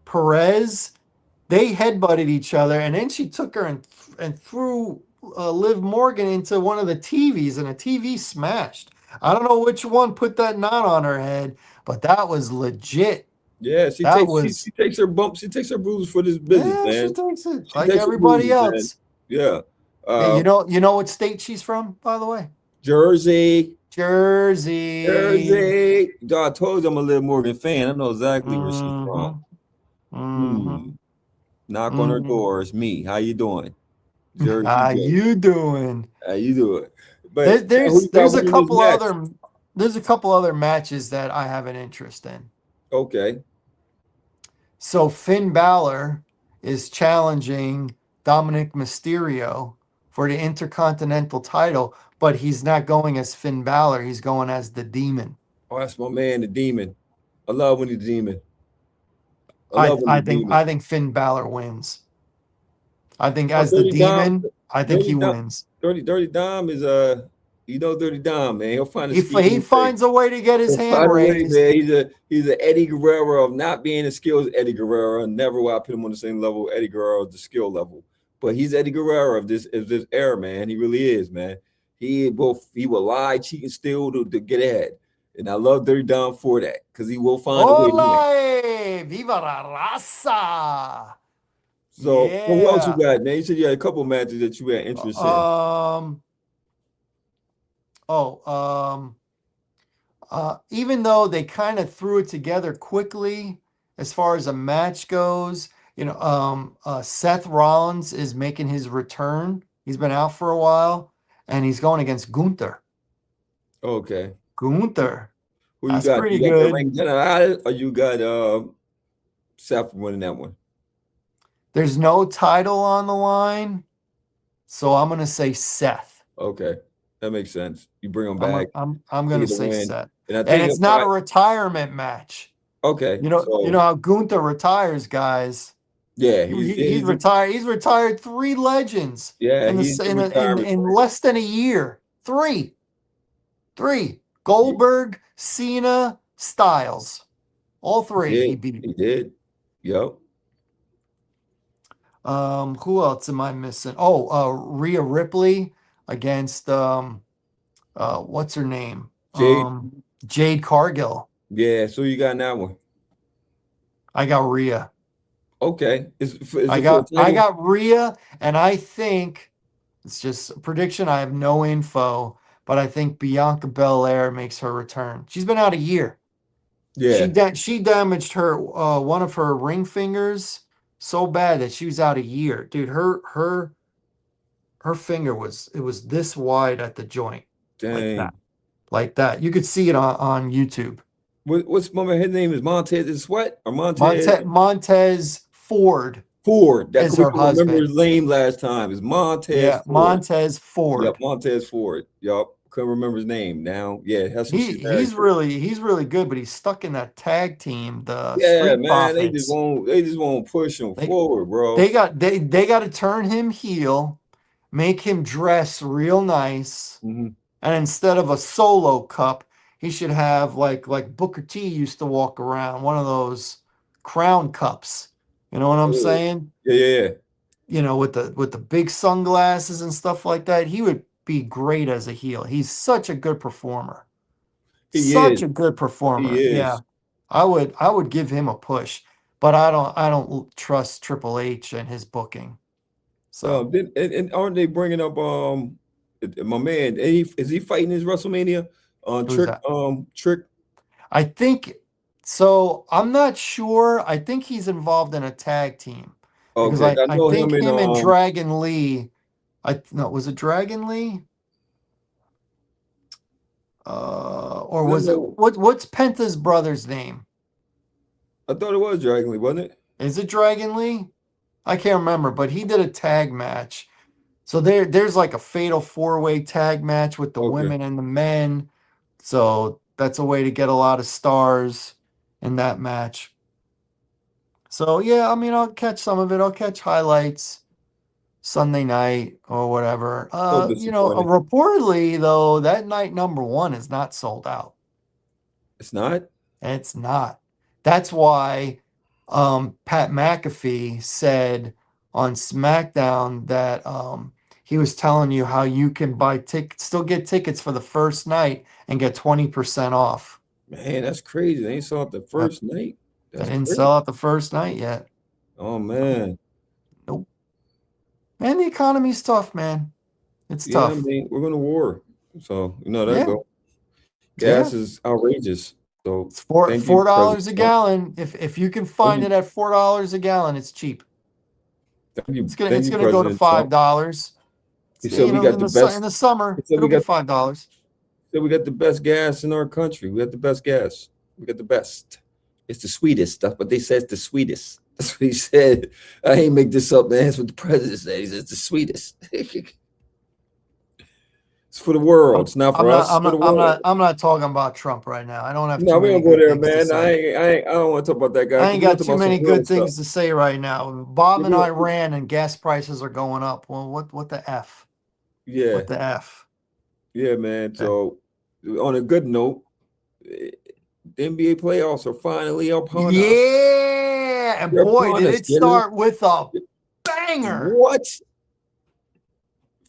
A: Perez. They headbutted each other, and then she took her and threw Liv Morgan into one of the TVs, and a TV smashed. I don't know which one put that knot on her head, but that was legit.
B: Yeah,
A: That was,
B: she takes her bumps, she takes her bruises for this business,
A: yeah, she
B: man.
A: takes it
B: She
A: like
B: takes her
A: everybody
B: bruises, man.
A: else.
B: Yeah.
A: Yeah,
B: Uh
A: you know what state she's from, by the way?
B: Jersey.
A: Jersey.
B: Jersey. I told you I'm a Liv Morgan fan. I know exactly where she's from.
A: Mm-hmm. Mm-hmm.
B: Hmm. Knock on her
A: Mm-hmm.
B: door. It's me. How you doing? Jersey
A: How
B: Joe.
A: you doing?
B: How you doing? But
A: There,
B: yeah, who
A: there's
B: you got
A: there's a
B: winning this
A: couple
B: match?
A: other there's a couple other matches that I have an interest in.
B: Okay.
A: So Finn Balor is challenging Dominic Mysterio for the Intercontinental title, but he's not going as Finn Balor. He's going as the Demon.
B: Oh, that's my man, the demon. I love when he's the demon. I
A: I
B: love when
A: I
B: the
A: think
B: demon.
A: I think Finn Balor wins. I think
B: Oh,
A: as the
B: Dirty Dom.
A: Demon, I think
B: Dirty
A: he
B: Dom.
A: wins.
B: Dirty Dom is Dirty Dom, man. He'll find a
A: He
B: speedy way.
A: finds a way to get his hand
B: By the way,
A: raised.
B: man, he's an Eddie Guerrero of not being as skilled as Eddie Guerrero. Never will I put him on the same level Eddie Guerrero, the skill level. But he's Eddie Guerrero of this era, man. He really is, man. He will lie, cheat, and steal to get ahead. And I love Dirty Dom for that because he will find a way to win.
A: Hola! Viva la raza!
B: So what else you
A: Yeah.
B: got, man? You said you had a couple matches that you had interest in.
A: Um. Oh. Even though they kind of threw it together quickly, as far as a match goes, Seth Rollins is making his return. He's been out for a while, and he's going against Gunther.
B: Okay.
A: Gunther.
B: Who you
A: That's
B: got?
A: pretty
B: You got the
A: good.
B: ring general or you got Seth winning that one?
A: There's no title on the line, so I'm gonna say Seth.
B: Okay. That makes sense. You bring him
A: I'm
B: back.
A: gonna, I'm
B: He
A: gonna
B: get the
A: say
B: win.
A: Seth.
B: And I
A: And
B: think
A: it's
B: he'll
A: not a
B: probably
A: retirement match.
B: okay.
A: You know
B: So
A: how Gunther retires, guys.
B: yeah,
A: He's retired. He's retired three legends
B: yeah,
A: in
B: he's
A: the
B: in retirement.
A: in less than a year. Three. Goldberg, Cena, Styles. All three he beat.
B: He did. Yep.
A: Who else am I missing? Oh, Rhea Ripley against what's her name?
B: Jade.
A: Jade Cargill.
B: Yeah, so you got that one.
A: I got Rhea.
B: Okay. Is it for a
A: I
B: title?
A: got Rhea, and I think it's just a prediction. I have no info, but I think Bianca Belair makes her return. She's been out a year.
B: Yeah.
A: She damaged her one of her ring fingers so bad that she was out a year. Dude, her finger was this wide at the joint, like that.
B: Dang.
A: Like that. You could see it on YouTube.
B: What's my man? His name is Montez. Is what or Montez
A: Montez Ford
B: Ford? That
A: is
B: we
A: her
B: can remember
A: husband.
B: his name last time. Is Montez
A: Yeah,
B: Ford?
A: Montez
B: Yep,
A: Ford.
B: Montez Ford. Yep, couldn't remember his name now. Yeah, that's what she's married to.
A: He's really good, but he's stuck in that tag team, the
B: Yeah,
A: Street
B: man,
A: Profits.
B: they just won't push him
A: They
B: forward, bro.
A: they got to turn him heel, make him dress real nice,
B: Hmm.
A: and instead of a solo cup, he should have like Booker T used to walk around, one of those crown cups. You know what I'm
B: Oh,
A: saying?
B: yeah, yeah, yeah.
A: You know, with the big sunglasses and stuff like that. He would be great as a heel. He's such a good performer.
B: He
A: Such
B: is.
A: a good
B: He
A: performer. Yeah.
B: is.
A: I would give him a push, but I don't trust Triple H and his booking. So,
B: And aren't they bringing up my man? Is he fighting his WrestleMania on
A: who's
B: Trick
A: that?
B: Trick?
A: I think so. I'm not sure. I think he's involved in a tag team because
B: Okay,
A: I,
B: I
A: I
B: know
A: think
B: him in
A: him and Dragon Lee. I no, was it Dragon Lee? Or
B: no,
A: was it
B: no,
A: what's Penta's brother's name?
B: I thought it was Dragon Lee, wasn't it?
A: Is it Dragon Lee? I can't remember, but he did a tag match. So there's like a fatal four-way tag match with the
B: Okay.
A: women and the men. So that's a way to get a lot of stars in that match. So yeah, I mean, I'll catch some of it. I'll catch highlights Sunday night or whatever.
B: So disappointed.
A: Reportedly though, that night number one is not sold out.
B: It's not.
A: It's not. That's why Pat McAfee said on SmackDown that he was telling you how you can buy tickets, still get tickets for the first night and get 20% off.
B: Man, that's crazy. They ain't saw it the
A: Yep.
B: first night.
A: They
B: That's
A: didn't
B: crazy.
A: sell out the first night yet.
B: Oh man.
A: Nope. Man, the economy's tough, man. It's
B: Yeah, I
A: tough.
B: mean, we're gonna war. So you know that
A: Yeah.
B: go.
A: Yeah.
B: Gas is outrageous. So
A: It's four
B: thank you,
A: four
B: President
A: dollars a
B: Trump.
A: gallon. If you can
B: Thank
A: find
B: you,
A: it at $4 a gallon, it's cheap.
B: thank
A: It's
B: you,
A: gonna go to
B: President Trump.
A: $5.
B: He said
A: You
B: we
A: know,
B: got
A: in
B: the
A: in
B: best.
A: the summer,
B: He said
A: it'll be $5.
B: we got the best gas in our country. We got the best gas. We got the best. It's the sweetest. That's what they said. It's the sweetest. That's what he said. I ain't make this up, man. That's what the president said. He said it's the sweetest. It's for the world.
A: I'm
B: It's not
A: I'm
B: for
A: not
B: us. It's
A: I'm
B: for the
A: not I'm
B: world.
A: not I'm not talking about Trump right now. I don't have
B: No,
A: too
B: we
A: many
B: don't go
A: good
B: there,
A: things to
B: man.
A: say.
B: I don't want to talk about that guy
A: I
B: because
A: ain't
B: we're gonna
A: got
B: talk
A: too
B: about some
A: many
B: real
A: good
B: stuff.
A: things to say right now. Bob
B: Yeah,
A: and Iran and gas prices are going up. Well, what the F?
B: yeah,
A: What the F?
B: yeah, man.
A: Eh.
B: So, on a good note, eh, the NBA playoffs are finally upon us.
A: Yeah, and
B: They're
A: boy,
B: upon
A: did
B: us,
A: it
B: Gilly.
A: start with a banger.
B: What?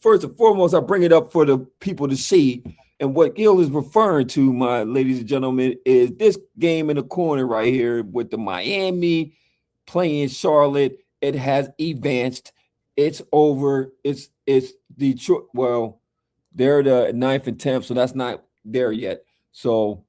B: First and foremost, I bring it up for the people to see. And what Gil is referring to, my ladies and gentlemen, is this game in the corner right here with the Miami playing Charlotte. It has advanced. It's over. It's Detroit. Well, they're the ninth and 10th, so that's not there yet. So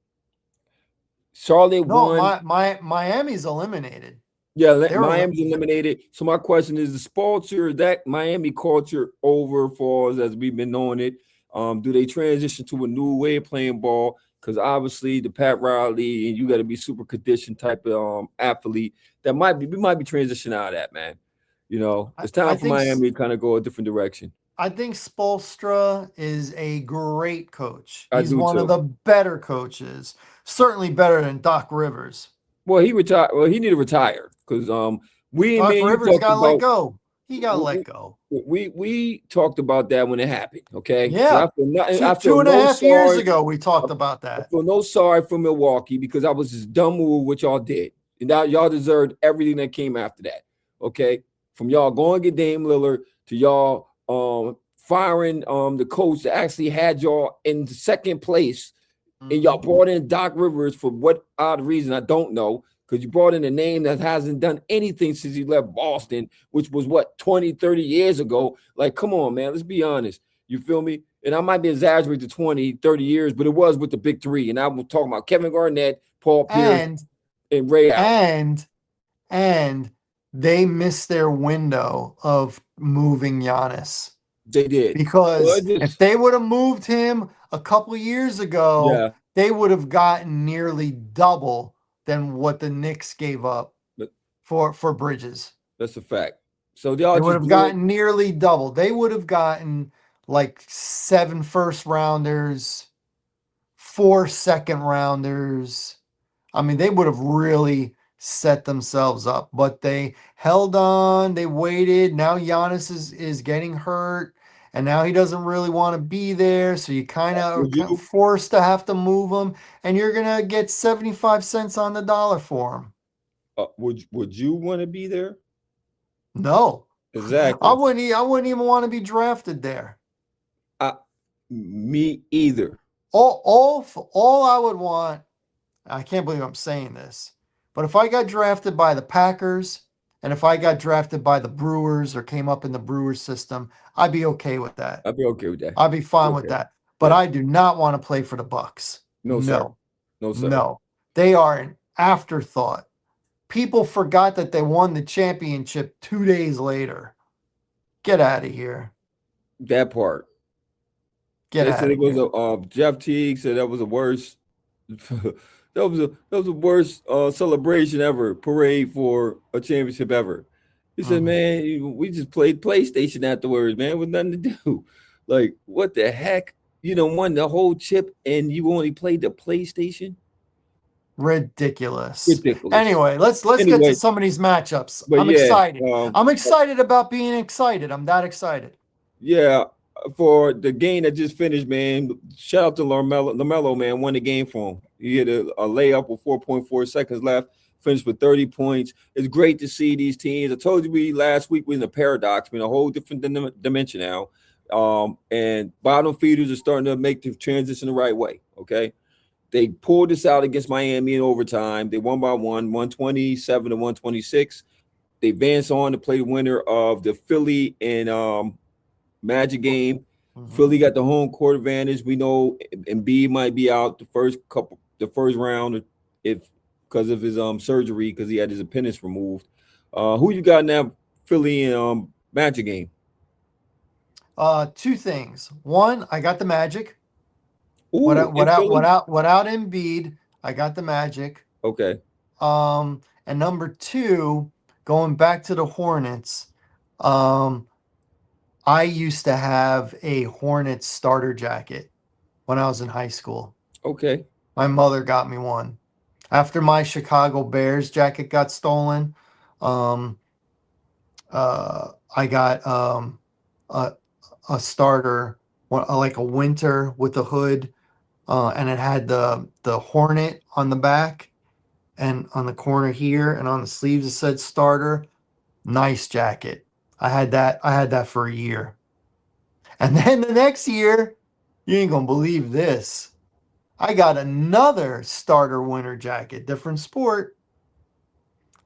B: Charlotte
A: No,
B: won.
A: Miami's eliminated.
B: Yeah,
A: They're
B: Miami's eliminated. So my question is: the culture that Miami culture over for us as we've been knowing it? Do they transition to a new way of playing ball? Because obviously the Pat Riley and you got to be super conditioned type of athlete. That might be we might be transitioning out of that, man. You know,
A: I,
B: it's
A: I
B: time for
A: think
B: Miami to kind of go a different direction.
A: I think Spolstra is a great coach.
B: I
A: He's
B: do
A: one of
B: too.
A: the better coaches, certainly better than Doc Rivers.
B: Well, he retired. Well, he need to retire because we and
A: Doc
B: me and you
A: Rivers
B: talked
A: got let
B: about
A: go. He got let go.
B: we talked about that when it happened. Okay, so
A: Yeah. Two
B: I feel
A: two and a
B: no
A: half years
B: sorry.
A: ago, we
B: I,
A: talked about
B: I
A: that.
B: feel no sorry for Milwaukee because I was just dumb move what y'all did, and now y'all deserved everything that came after that. Okay, from y'all going to get Dame Lillard to y'all firing the coach that actually had y'all in second place, and y'all
A: Mhm.
B: brought in Doc Rivers for what odd reason I don't know. Because you brought in a name that hasn't done anything since he left Boston, which was what 20, 30 years ago. Like, come on, man, let's be honest. You feel me? And I might be exaggerating to 20, 30 years, but it was with the big three. And I was talking about Kevin Garnett, Paul Pierce,
A: and
B: and Ray Allen.
A: and and they missed their window of moving Giannis.
B: They did. Well,
A: Because if they would have moved him a couple years ago,
B: yeah,
A: they would have gotten nearly double than what the Knicks gave up
B: but
A: for Bridges.
B: that's a fact. So y'all
A: They would
B: just
A: have
B: blew it.
A: gotten nearly double. They would have gotten like 7 first rounders, 4 second rounders. I mean, they would have really set themselves up, but they held on, they waited. Now Giannis is getting hurt, and now he doesn't really want to be there. So you kind of
B: Would
A: are
B: you?
A: forced to have to move him, and you're gonna get 75 cents on the dollar for him.
B: Would you want to be there?
A: No.
B: Exactly.
A: I wouldn't even want to be drafted there.
B: I, me either.
A: All I would want, I can't believe I'm saying this, but if I got drafted by the Packers and if I got drafted by the Brewers or came up in the Brewers system, I'd be okay with that.
B: I'd be okay with that.
A: I'd be fine with
B: Okay.
A: that. But
B: Yeah.
A: I do not want to play for the Bucks.
B: No, sir.
A: No.
B: No, sir.
A: No. They are an afterthought. People forgot that they won the championship 2 days later. Get out of here.
B: That part.
A: Get
B: They
A: out
B: said
A: of
B: it was
A: here.
B: a Jeff Teague said that was the worst. That was the worst celebration ever, parade for a championship ever. He said,
A: Mhm.
B: "Man, we just played PlayStation afterwards, man, with nothing to do. Like, what the heck? You done won the whole chip, and you only played the PlayStation?
A: Ridiculous.
B: Ridiculous."
A: Anyway, let's get to
B: Anyway,
A: some of these matchups.
B: but
A: I'm
B: yeah,
A: excited. I'm excited about being excited. I'm that excited.
B: yeah, for the game that just finished, man. Shout out to Lamelo, man, won the game for him. He had a layup with 4.4 seconds left, finished with 30 points. It's great to see these teams. I told you we last week we're in a paradox, we're in a whole different dimension now. And bottom feeders are starting to make the transition the right way. Okay. They pulled this out against Miami in overtime. They won by 127 to 126. They advance on to play the winner of the Philly and Magic game. Philly got the home court advantage. We know Embiid might be out the first round, if because of his surgery, because he had his appendix removed. Who you got in that Philly and Magic game?
A: Two things. One, I got the Magic.
B: Ooh, in Philly?
A: Without Embiid, I got the Magic.
B: Okay.
A: And number two, going back to the Hornets, I used to have a Hornets starter jacket when I was in high school.
B: Okay.
A: My mother got me one. After my Chicago Bears jacket got stolen, um, I got a, a starter, like a winter with a hood, and it had the Hornet on the back and on the corner here, and on the sleeves it said starter. Nice jacket. I had that. I had that for a year, and then the next year, you ain't gonna believe this. I got another starter winter jacket, different sport.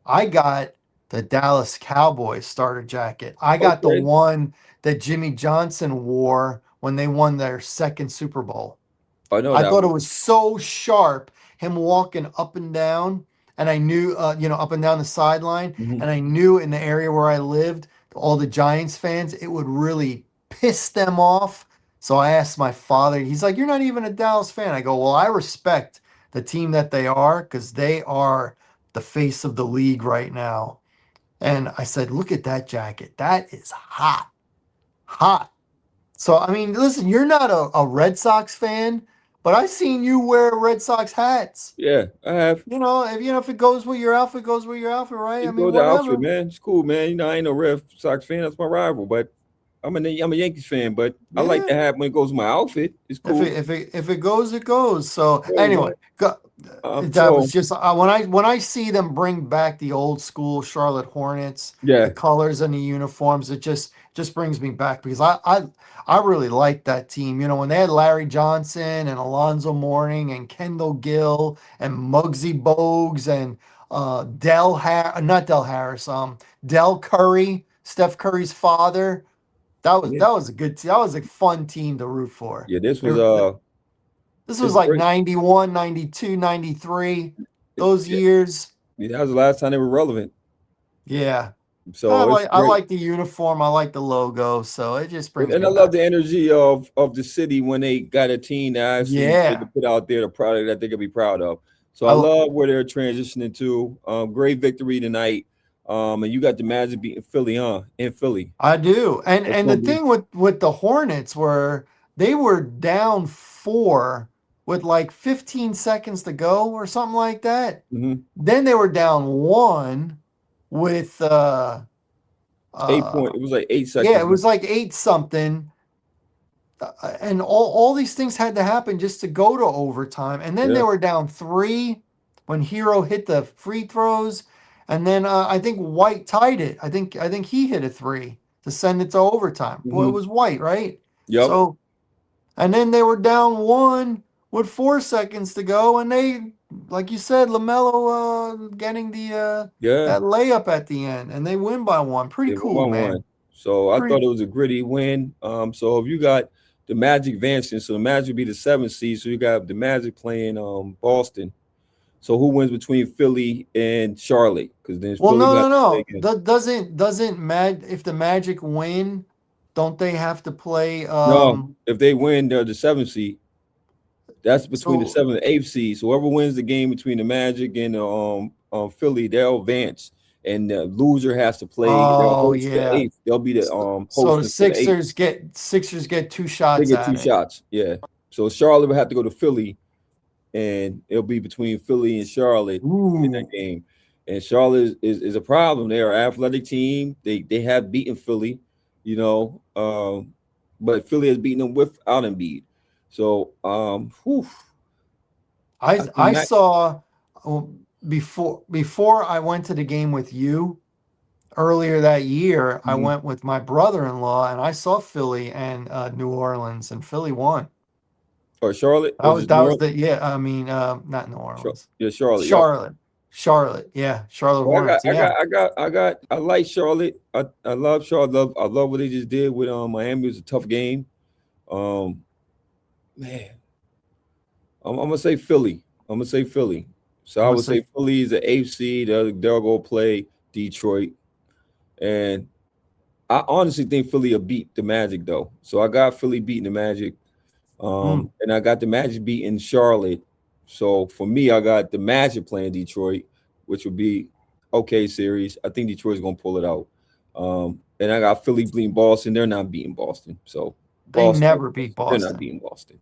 A: I got the Dallas Cowboys starter jacket. I got the
B: Okay.
A: one that Jimmy Johnson wore when they won their second Super Bowl.
B: I know
A: I
B: that
A: thought it
B: one.
A: was so sharp, him walking up and down, and I knew, up and down the sideline,
B: Mhm.
A: and I knew in the area where I lived, all the Giants fans, it would really piss them off. So I asked my father, he's like, "You're not even a Dallas fan." I go, "Well, I respect the team that they are because they are the face of the league right now." And I said, "Look at that jacket. That is hot, hot." So, I mean, listen, you're not a Red Sox fan, but I've seen you wear Red Sox hats.
B: Yeah, I have.
A: If it goes with your outfit, goes with your outfit, right? I
B: It
A: mean,
B: go the outfit,
A: whatever.
B: man. It's cool, man. I ain't no Red Sox fan. That's my rival, but I'm a Yankees fan. But I like
A: Yeah.
B: to have when it goes with my outfit. It's
A: If
B: cool.
A: it goes, it goes. So
B: Hey,
A: anyway,
B: man.
A: that was
B: So
A: just when I see them bring back the old school Charlotte Hornets, the
B: yeah,
A: colors and the uniforms, it just brings me back because I really like that team. When they had Larry Johnson and Alonzo Mourning and Kendall Gill and Muggsy Bogues and not Del Harris, Del Curry, Steph Curry's father.
B: yeah,
A: That was a good team. That was a fun team to root for.
B: yeah. This was
A: This was
B: it's
A: like
B: great.
A: 91, 92, 93. those
B: Yeah,
A: years.
B: that was the last time they were relevant.
A: Yeah.
B: So it's
A: I
B: great.
A: like the uniform. I like the logo. So it just brings
B: And
A: me
B: I love
A: back.
B: the energy of the city when they got a team that actually they
A: Yeah.
B: can put out there the product that they can be proud of. So I
A: I
B: love where they're transitioning to. Great victory tonight. And you got the Magic beating Philly, in Philly.
A: I do.
B: It's
A: And the
B: gonna be
A: thing with the Hornets were they were down 4 with like 15 seconds to go or something like that.
B: mhm.
A: Then they were down 1 with
B: 8 point. It was like eight
A: yeah,
B: seconds
A: it
B: left.
A: was like 8 something. And all these things had to happen just to go to overtime. And then they
B: Yeah.
A: were down 3 when Hero hit the free throws. And then I think White tied it. I think he hit a 3 to send it to overtime. Well, it
B: Hmm.
A: was White, right?
B: Yep.
A: So and then they were down 1 with 4 seconds to go, and they, like you said, Lamelo getting the
B: Yeah.
A: that layup at the end, and they win by 1. Pretty
B: They won
A: cool,
B: by
A: man.
B: one. So I thought
A: Pretty.
B: it was a gritty win. So if you got the Magic advancing, so the Magic be the 7th seed. So you got the Magic playing Boston. So who wins between Philly and Charlotte? Because then
A: Well,
B: Philly
A: no,
B: got
A: no,
B: to play
A: no.
B: again.
A: Doesn't Mag if the Magic win, don't they have to play?
B: No, if they win, they're the 7th seed. That's between the
A: So
B: 7th and 8th seed. So whoever wins the game between the Magic and Philly, they'll advance. And the loser has to play. They'll
A: oh
B: host the
A: yeah.
B: 8th. They'll be the
A: So
B: host for the 8th.
A: Sixers get 2
B: They
A: shots
B: get
A: at
B: two
A: it.
B: shots. Yeah. So Charlotte will have to go to Philly, and it'll be between Philly and Charlotte in that
A: Ooh.
B: game. And Charlotte is a problem. They are an athletic team. They have beaten Philly, you know, but Philly has beaten them without Embiid. So I think
A: I
B: Mac.
A: saw before I went to the game with you earlier that year. I
B: Mhm.
A: went with my brother-in-law and I saw Philly and New Orleans, and Philly won.
B: Or Charlotte was it
A: That
B: New
A: was
B: Orleans?
A: the yeah. I mean, not New Orleans,
B: Yeah, Charlotte. Yep.
A: Charlotte, Charlotte. Yeah, Charlotte
B: Well,
A: Hornets. Yeah,
B: I like Charlotte. I love Charlotte. I love what they just did with Miami. It was a tough game. Um, man, I'm gonna say Philly. I'm gonna say Philly. So
A: I'm
B: I
A: gonna
B: would
A: say
B: say Philly is the eighth seed. They'll go play Detroit, and I honestly think Philly will beat the Magic though. So I got Philly beating the Magic,
A: mm,
B: and I got the Magic beating Charlotte. So for me, I got the Magic playing Detroit, which would be okay series. I think Detroit's gonna pull it out. And I got Philly beating Boston. They're not beating Boston. So
A: they
B: Boston,
A: never beat
B: they're not
A: Boston.
B: beating Boston.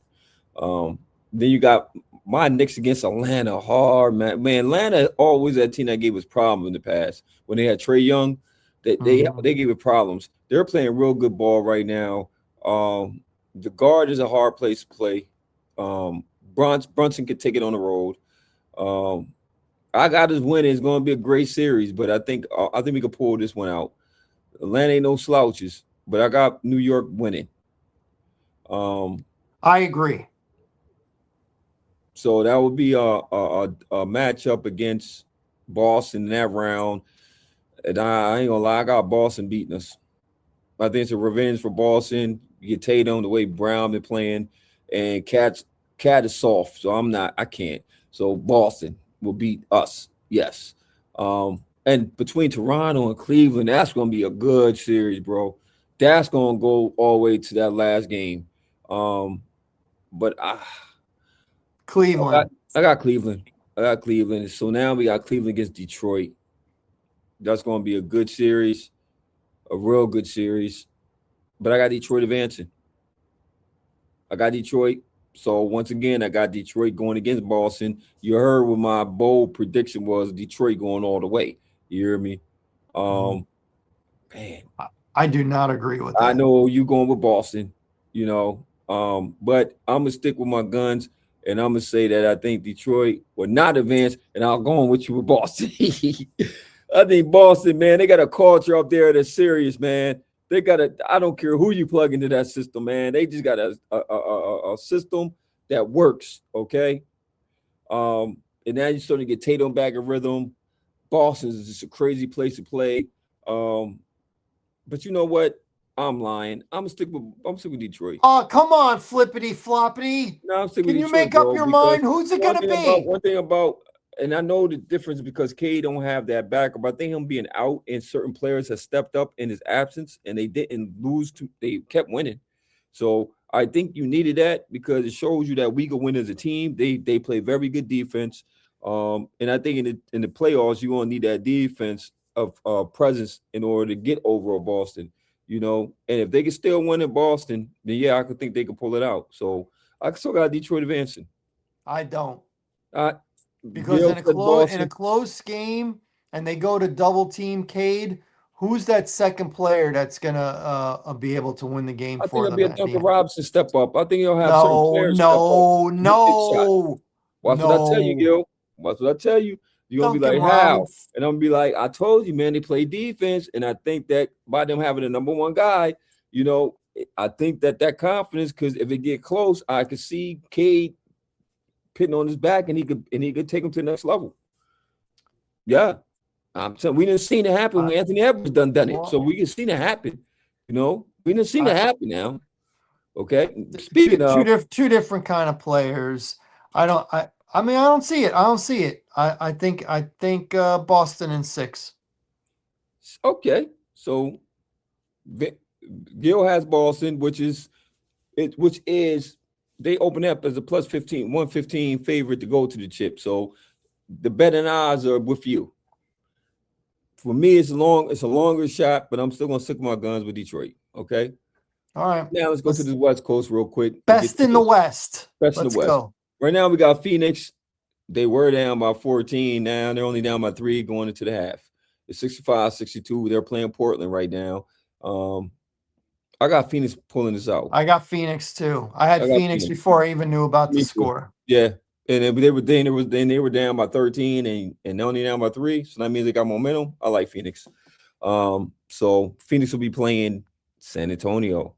B: Then you got my Knicks against Atlanta. Hard man, man. Atlanta always that team that gave us problems in the past when they had Trey Young.
A: Hmm.
B: They gave it problems. They're playing real good ball right now. The guard is a hard place to play. Brunson could take it on the road. Um, I got us winning. It's going to be a great series, but I think we can pull this one out. Atlanta ain't no slouches, but I got New York winning. Um,
A: I agree.
B: So that would be a matchup against Boston in that round. And I ain't gonna lie, I got Boston beating us. I think it's a revenge for Boston. You get Tatum the way Brown been playing, and Cat is soft, so I can't. So Boston will beat us. Yes. And between Toronto and Cleveland, that's gonna be a good series, bro. That's gonna go all the way to that last game. But I got
A: Cleveland.
B: I got Cleveland. I got Cleveland. So now we got Cleveland against Detroit. That's going to be a good series, a real good series. But I got Detroit advancing. I got Detroit. So once again, I got Detroit going against Boston. You heard what my bold prediction was: Detroit going all the way. You hear me?
A: Mhm.
B: Um, man,
A: I do not agree with
B: I
A: that.
B: know you going with Boston, you know. But I'm gonna stick with my guns, and I'm gonna say that I think Detroit will not advance, and I'll go on with you with Boston. I think Boston, man, they got a culture up there that's serious, man. They got a. I don't care who you plug into that system, man. They just got a system that works. Okay. And now you're starting to get Tatum back in rhythm. Boston is just a crazy place to play. Um, but you know what? I'm lying. I'm gonna stick with Detroit.
A: Oh, come on, flippity floppity.
B: No, I'm sticking
A: Can
B: with
A: you
B: Detroit,
A: make up
B: bro.
A: your
B: Because
A: mind? Who's it gonna be?
B: one thing about and I know the difference because K don't have that backup. I think him being out and certain players have stepped up in his absence and they didn't lose to they kept winning. So I think you needed that because it shows you that we can win as a team. They play very good defense. And I think in the playoffs, you're gonna need that defense of presence in order to get over Boston, you know. And if they can still win in Boston, then yeah, I could think they could pull it out. So I still got Detroit advancing.
A: I don't.
B: Uh,
A: Because
B: Gil
A: in a
B: said
A: in a
B: Boston.
A: close game and they go to double team Cade, who's that second player that's gonna be able to win the game
B: I think
A: for
B: it'll
A: them
B: be a
A: at the
B: Duncan
A: end?
B: Robinson step up. I think he'll have certain
A: No,
B: players step up
A: no,
B: and hit big shots.
A: no,
B: Watch what I tell you,
A: no.
B: Gil. Watch what I tell you. You're gonna be
A: Duncan
B: like, how?
A: Robinson.
B: And I'm gonna be like, I told you, man, they play defense. And I think that by them having the number one guy, you know, I think that confidence, because if it get close, I could see Cade pitting on his back and he could take him to the next level. Yeah. I'm saying we didn't see it happen
A: I,
B: when Anthony Edwards done it. So
A: well,
B: we can see it happen. You know, we didn't see it
A: I,
B: happen now. Okay. Speaking of,
A: two different kind of players. I mean I don't see it. I don't see it. I think Boston in 6.
B: okay, so Gil has Boston, which is they open up as a plus 15, 115 favorite to go to the chip. So the betting odds are with you. For me, it's a longer shot, but I'm still gonna stick my guns with Detroit. Okay.
A: All right.
B: Now let's go to the West Coast real quick and get
A: Best
B: to
A: in the
B: the
A: West.
B: best in the
A: Let's
B: West.
A: go.
B: Right now we got Phoenix. They were down by 14. Now they're only down by 3 going into the half. It's 65-62. They're playing Portland right now. I got Phoenix pulling this out.
A: I got Phoenix too. I had
B: I got
A: Phoenix
B: Phoenix.
A: before I even knew about the
B: Me too.
A: score.
B: Yeah. And they were down by 13 and only down by 3. So that means they got momentum. I like Phoenix. So Phoenix will be playing San Antonio.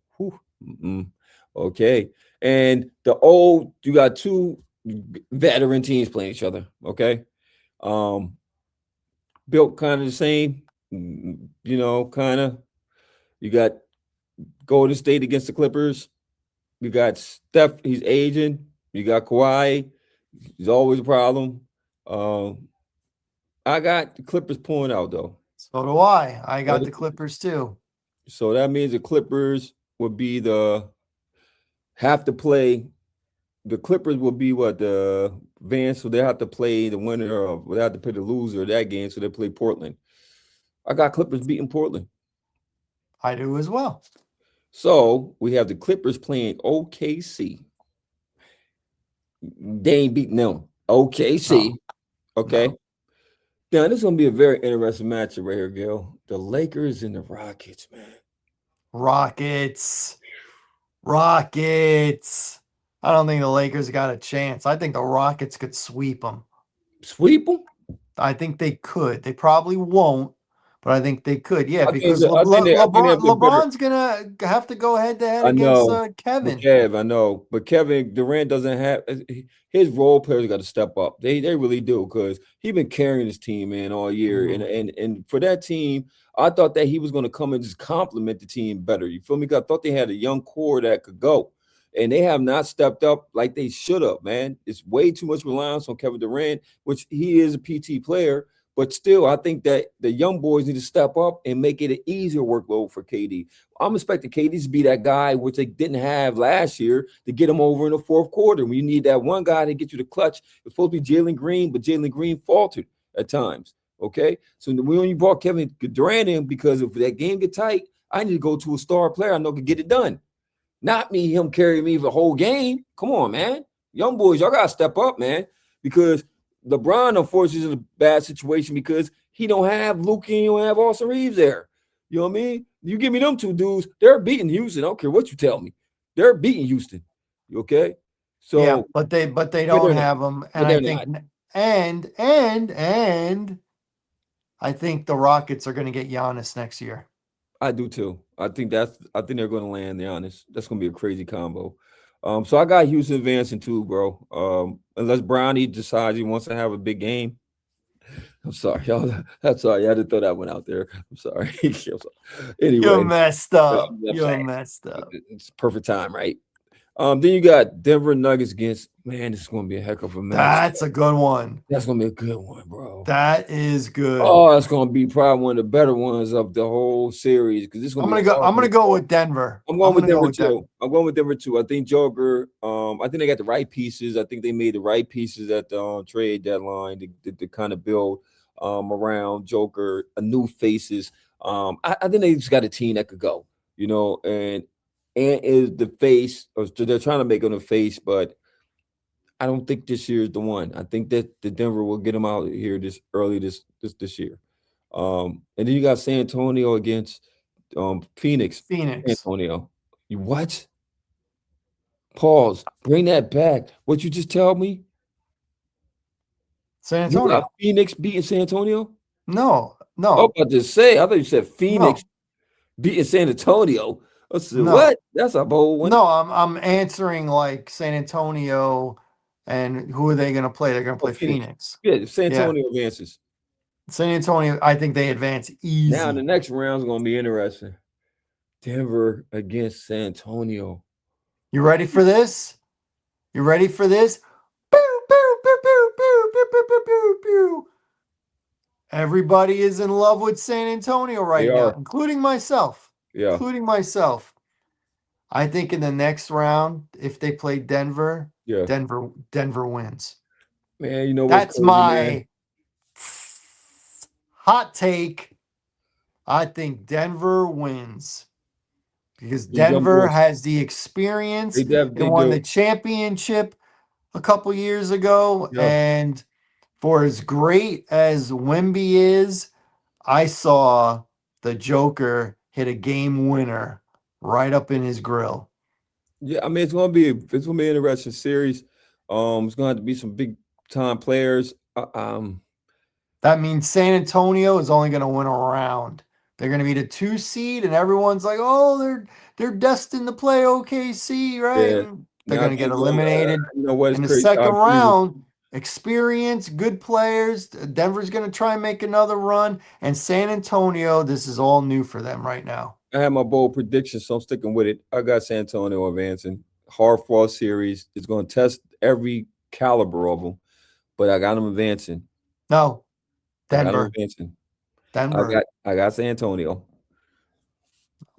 B: Okay. And you got two veteran teams playing each other. Okay. Built kind of the same, you know, kind of. You got Golden State against the Clippers. You got Steph, he's aging. You got Kawhi, he's always a problem. I got the Clippers pulling out though.
A: So do I. I got the Clippers too.
B: So that means the Clippers would be have to play. The Clippers will be the Vance, so they have to play the winner of. They have to play the loser of that game, so they play Portland. I got Clippers beating Portland.
A: I do as well.
B: So we have the Clippers playing OKC. They ain't beating them. OKC.
A: No.
B: Okay.
A: No.
B: Now this is gonna be a very interesting matchup right here, Gil. The Lakers and the Rockets, man.
A: Rockets. I don't think the Lakers got a chance. I think the Rockets could sweep them.
B: Sweep them?
A: I think they could. They probably won't, but I think they could. Yeah, because
B: LeBron's
A: LeBron's gonna have to go head to head
B: I
A: against
B: know.
A: Kevin.
B: I know. But Kevin Durant doesn't have his role players got to step up. They really do, because he's been carrying his team, man, all year.
A: Mhm.
B: And for that team, I thought that he was going to come and just complement the team better. You feel me? 'Cause I thought they had a young core that could go. And they have not stepped up like they should have, man. It's way too much reliance on Kevin Durant, which he is a PT player. But still, I think that the young boys need to step up and make it an easier workload for KD. I'm expecting KD to be that guy, which they didn't have last year, to get him over in the fourth quarter. When you need that one guy to get you the clutch, it's supposed to be Jalen Green, but Jalen Green faltered at times. Okay, so when you brought Kevin Durant in, because if that game get tight, I need to go to a star player I know can get it done. Not him carrying me the whole game. Come on, man. Young boys, y'all gotta step up, man, because LeBron, unfortunately, is in a bad situation because he don't have Luke and he don't have Austin Reeves there. You know what I mean? You give me them two dudes, they're beating Houston. I don't care what you tell me. They're beating Houston. Okay? So
A: Yeah, but they don't have them, and I
B: they're
A: think
B: not.
A: and I think the Rockets are going to get Giannis next year.
B: I do too. I think they're going to land, to be honest. That's going to be a crazy combo. So I got Houston advancing too, bro. Unless Brownie decides he wants to have a big game. I'm sorry, y'all. That's sorry. I had to throw that one out there. I'm sorry. Anyway,
A: You're messed up. You're messed up.
B: It's perfect time, right? Then you got Denver Nuggets against, man, this is gonna be a heck of a match.
A: That's a good one.
B: That's gonna be a good one, bro.
A: That is good.
B: Oh, it's gonna be probably one of the better ones of the whole series because this is gonna
A: I'm
B: be
A: gonna
B: a
A: go.
B: hell of
A: I'm
B: a
A: gonna go with Denver.
B: I'm
A: I'm
B: going with
A: gonna go
B: Denver
A: with Denver.
B: too. I'm going with Denver too. I think Joker. I think they got the right pieces. I think they made the right pieces at the trade deadline to kind of build around Joker, a new faces. I think they just got a team that could go. You know, and is the face. Or they're trying to make him a face, but I don't think this year is the one. I think that the Denver will get him out here this early this year. And then you got San Antonio against Phoenix. San
A: Phoenix,
B: Antonio. You what? Pause. Bring that back. What you just tell me?
A: San
B: You got
A: Antonio.
B: Phoenix beating San Antonio?
A: No,
B: I was
A: no,
B: about to say, I thought you said Phoenix
A: no,
B: beating San Antonio. I said,
A: no,
B: what? That's a bold one.
A: no. I'm answering like San Antonio, and who are they gonna play? They're gonna
B: Oh,
A: play
B: Phoenix.
A: Phoenix.
B: Yeah, San
A: Yeah,
B: Antonio advances.
A: San Antonio. I think they advance
B: Now the
A: easy.
B: next round is gonna be interesting. Denver against San Antonio.
A: You ready for this? You ready for this? Boo, boo, boo, boo, boo, boo, boo, boo, boo, boo. Everybody is in love with San Antonio
B: They
A: right now,
B: are.
A: including myself.
B: Yeah.
A: Including myself. I think in the next round, if they play Denver,
B: Yeah.
A: Denver wins.
B: Man, you know what's
A: That's
B: crazy, man?
A: my hot take. I think Denver wins because
B: These young
A: Denver
B: boys,
A: has the experience. They
B: they
A: won
B: do.
A: the championship a couple years ago,
B: Yeah.
A: and for as great as Wemby is, I saw the Joker hit a game winner right up in his grill.
B: Yeah, I mean it's gonna be an interesting series. It's gonna have to be some big time players.
A: That means San Antonio is only going to win a round. They're going to be the 2 seed, and everyone's like, "Oh, they're destined to play OKC, right?"
B: Yeah.
A: And they're
B: Now I
A: going to get
B: think it's gonna
A: eliminated
B: you know what is
A: in the
B: crazy. I
A: second
B: agree with
A: round. Experience, good players. Denver's going to try and make another run, and San Antonio, this is all new for them right now.
B: I had my bold prediction, so I'm sticking with it. I got San Antonio advancing. Hard fought series. It's gonna test every caliber of them, but I got them advancing.
A: No,
B: I got them
A: Denver,
B: advancing. I
A: Denver.
B: got I got San Antonio.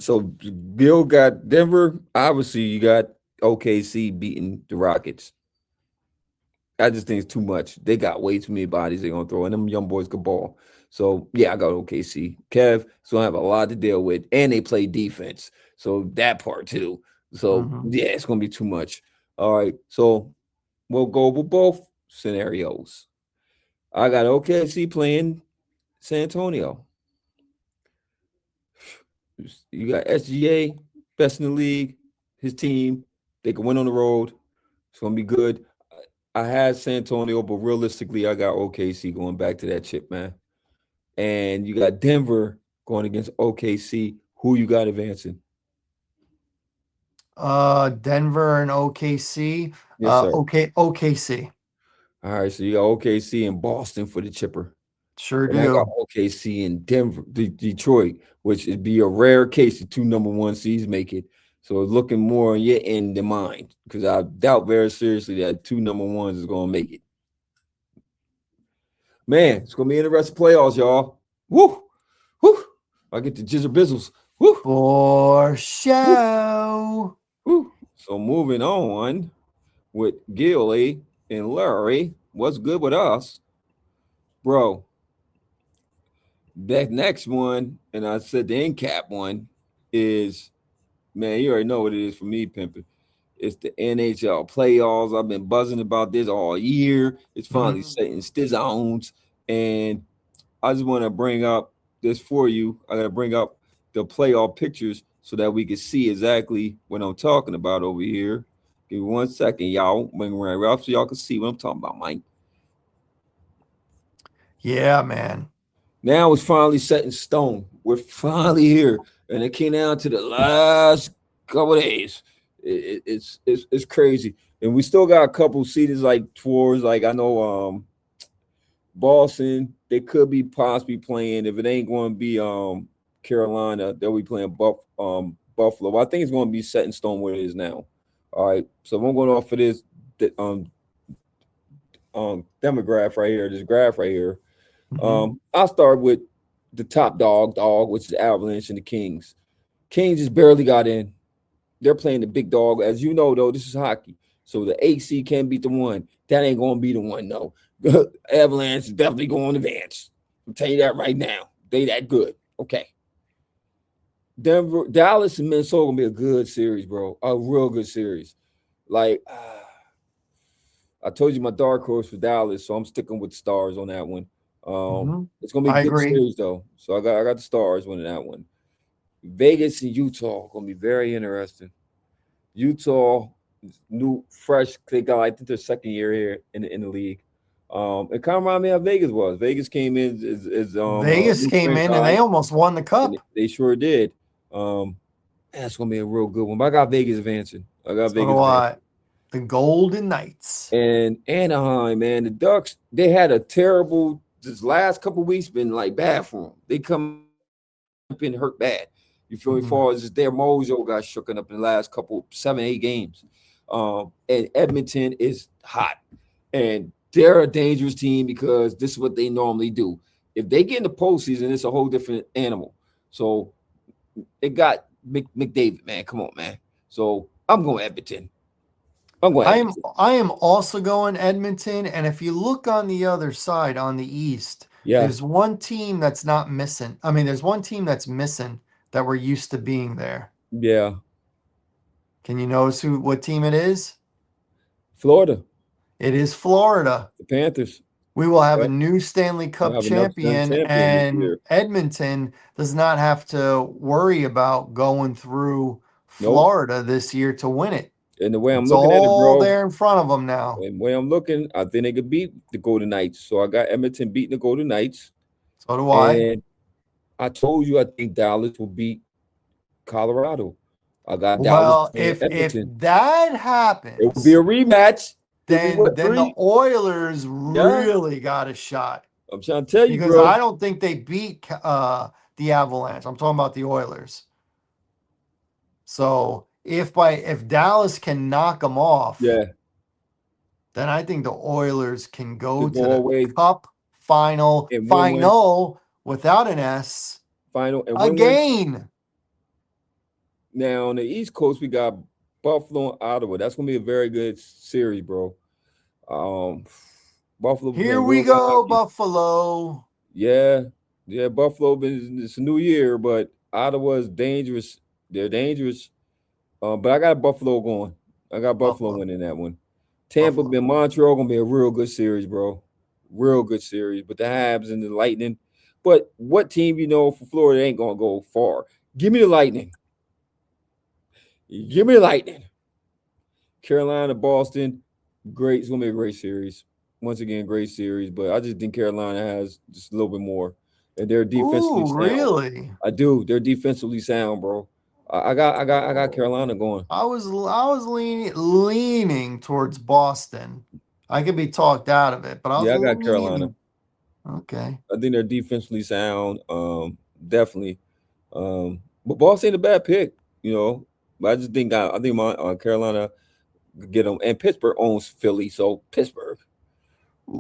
B: So Bill got Denver. Obviously, you got OKC beating the Rockets. I just think it's too much. They got way too many bodies they're gonna throw, and them young boys could ball. So yeah, I got OKC. Kev, so I have a lot to deal with, and they play defense, so that part too. So
A: Mhm.
B: yeah, it's gonna be too much. All right, so we'll go with both scenarios. I got OKC playing San Antonio. You got SGA, best in the league. His team, they can win on the road. It's gonna be good. I had San Antonio, but realistically, I got OKC going back to that chip, man. And you got Denver going against OKC. Who you got advancing?
A: Denver and OKC.
B: Yes, sir.
A: OKC.
B: All right, so you got OKC and Boston for the chipper.
A: Sure
B: And I got
A: do.
B: OKC and Denver, Detroit, which would be a rare case the two number one seeds make it. So it's looking more on your end than mine because I doubt very seriously that two number ones is going to make it. Man, it's going to be interesting playoffs, y'all. Woo! Woo! I get the jizzle bizzles. Woo!
A: For
B: Woo!
A: show.
B: Woo! So moving on with Gilly and Larry. What's good with us? Bro, that next one, and I said the end cap one is, man, you already know what it is for me, pimping. It's the NHL playoffs. I've been buzzing about this all year. It's finally
A: Mhm.
B: setting stizones. And I just want to bring up this for you. I got to bring up the playoff pictures so that we can see exactly what I'm talking about over here. Give me 1 second, y'all. Bring around Ralph so y'all can see what I'm talking about, Mike.
A: Yeah, man.
B: Now it's finally set in stone. We're finally here, and it came down to the last couple of days. It's crazy, and we still got a couple seasons like tours. Like I know, Boston they could be possibly playing. If it ain't going to be Carolina, they'll be playing Buffalo. I think it's going to be set in stone where it is now. All right. So I'm going off of this the, demograph right here, this graph right here.
A: Hmm.
B: I'll start with the top dog, which is Avalanche and the Kings. Kings just barely got in. They're playing the big dog. As you know, though, this is hockey. So the AC can't beat the one. That ain't gonna be the one, no. Avalanche is definitely going to advance. I'll tell you that right now. They that good. Okay. Denver, Dallas, and Minnesota gonna be a good series, bro. A real good series. Like I told you, my dark horse for Dallas, so I'm sticking with Stars on that one.
A: Hmm.
B: It's gonna be a
A: I
B: good
A: agree.
B: series though. So I got the Stars winning that one. Vegas and Utah gonna be very interesting. Utah, new, fresh. They got, I think, their second year here in the league. It kind of reminded me how Vegas was. Vegas came in as a
A: Vegas
B: new
A: came in and they
B: franchise,
A: almost won the
B: and
A: cup.
B: they sure did. Um, that's gonna be a real good one. But I got Vegas advancing. I got
A: So
B: Vegas
A: do I.
B: advancing.
A: The Golden Knights.
B: And Anaheim, man, the Ducks, they had a terrible. This last couple weeks been like bad for them. They come in been hurt bad. You feel me?
A: Mhm.
B: Far as their mojo got shooken up in the last couple 7, 8 games. And Edmonton is hot, and they're a dangerous team because this is what they normally do. If they get in the postseason, it's a whole different animal. So they got McDavid, man. Come on, man. So I'm going Edmonton. I'm going
A: I am
B: Edmonton.
A: I am also going Edmonton, and if you look on the other side on the East,
B: Yeah,
A: there's one team that's not missing. I mean, there's one team that's missing that we're used to being there.
B: yeah.
A: Can you notice who what team it is?
B: Florida,
A: It is Florida.
B: the Panthers.
A: We will have a
B: Yep.
A: new Stanley
B: We'll
A: Cup
B: have another
A: champion,
B: champion this
A: and
B: year.
A: Edmonton does not have to worry about going through
B: Nope.
A: Florida this year to win it.
B: And the way I'm
A: It's
B: looking at it,
A: all
B: bro,
A: there in front of them now.
B: and the way I'm looking, I think they could beat the Golden Knights. So I got Edmonton beating the Golden Knights.
A: So do I.
B: And I told you I think Dallas will beat Colorado. I got Dallas
A: Well,
B: playing
A: if
B: Edmonton.
A: that
B: It will be
A: happens,
B: a rematch. It'll be
A: then
B: what,
A: then the
B: three?
A: Oilers
B: Yeah.
A: really got a shot
B: I'm trying to tell you,
A: because
B: bro.
A: I don't think they beat the Avalanche. I'm talking about the Oilers. So if Dallas can knock them off,
B: Yeah.
A: then I think the Oilers can go
B: Could
A: to
B: go
A: the
B: away
A: Cup final
B: and win
A: final without an S
B: final and win.
A: again.
B: Now on the East Coast, we got Buffalo and Ottawa. That's gonna be a very good series, bro. Um, Buffalo been
A: Here
B: playing
A: we
B: real good
A: go,
B: hockey.
A: Buffalo.
B: Yeah, yeah. Buffalo been it's a new year, but Ottawa is dangerous. They're dangerous. But I got Buffalo going. I got Buffalo
A: Buffalo.
B: winning that one. Tampa
A: Buffalo.
B: and Montreal gonna be a real good series, bro. Real good series. But the Habs and the Lightning. But what team for Florida ain't gonna go far? Give me the Lightning. Give me the Lightning. Carolina, Boston, great. It's gonna be a great series. Once again, great series. But I just think Carolina has just a little bit more, and they're defensively
A: Ooh,
B: sound.
A: really?
B: I do. They're defensively sound, bro. I got Carolina going.
A: I was leaning towards Boston. I could be talked out of it, but I was
B: Yeah, I got Carolina.
A: leaning. Okay.
B: I think they're defensively sound. Definitely. But Boston ain't a bad pick, you know. But I just think I think my Carolina could get them, and Pittsburgh owns Philly, so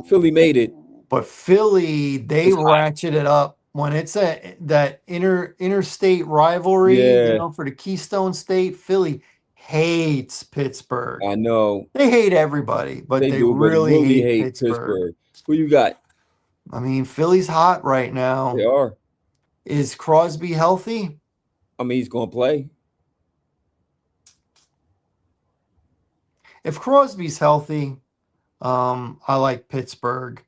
B: Philly made it.
A: But Philly, they
B: It's hot.
A: ratchet it up when it's that interstate rivalry,
B: Yeah,
A: for the Keystone State. Philly hates Pittsburgh.
B: I know
A: They hate everybody, but
B: they
A: they
B: do, but
A: really
B: really
A: hate
B: hate
A: Pittsburgh.
B: Pittsburgh. Who you got?
A: I mean, Philly's hot right
B: They
A: now.
B: are.
A: Is Crosby healthy?
B: I mean, he's gonna play.
A: If Crosby's healthy, I like Pittsburgh.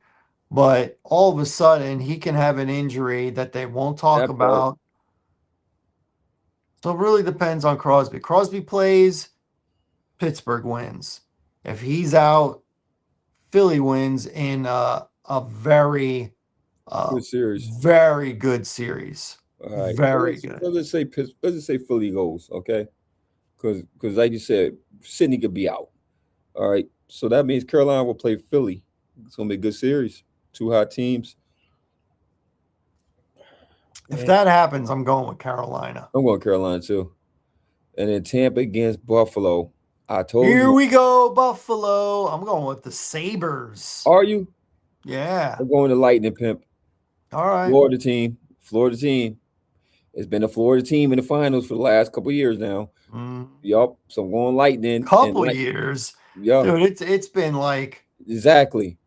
A: But all of a sudden, he can have an injury that they won't talk
B: That part.
A: about. So it really depends on Crosby. Crosby plays, Pittsburgh wins. If he's out, Philly wins in a very,
B: Good series.
A: very good series.
B: All right.
A: Very good.
B: Let's just say Philly goes, okay? Because like you said, Sydney could be out. All right. So that means Carolina will play Philly. It's gonna be a good series. Two hot teams.
A: If
B: Man,
A: that happens, I'm going with Carolina.
B: I'm going Carolina too. And then Tampa against Buffalo. I told
A: Here
B: you.
A: we go, Buffalo. I'm going with the Sabres.
B: Are you?
A: Yeah.
B: I'm going to Lightning Pimp.
A: All right.
B: Florida team. Florida team. It's been a Florida team in the finals for the last couple years now.
A: Mm,
B: Yup. So I'm going Lightning and
A: couple
B: like,
A: years.
B: yeah,
A: Dude, it's been like
B: exactly.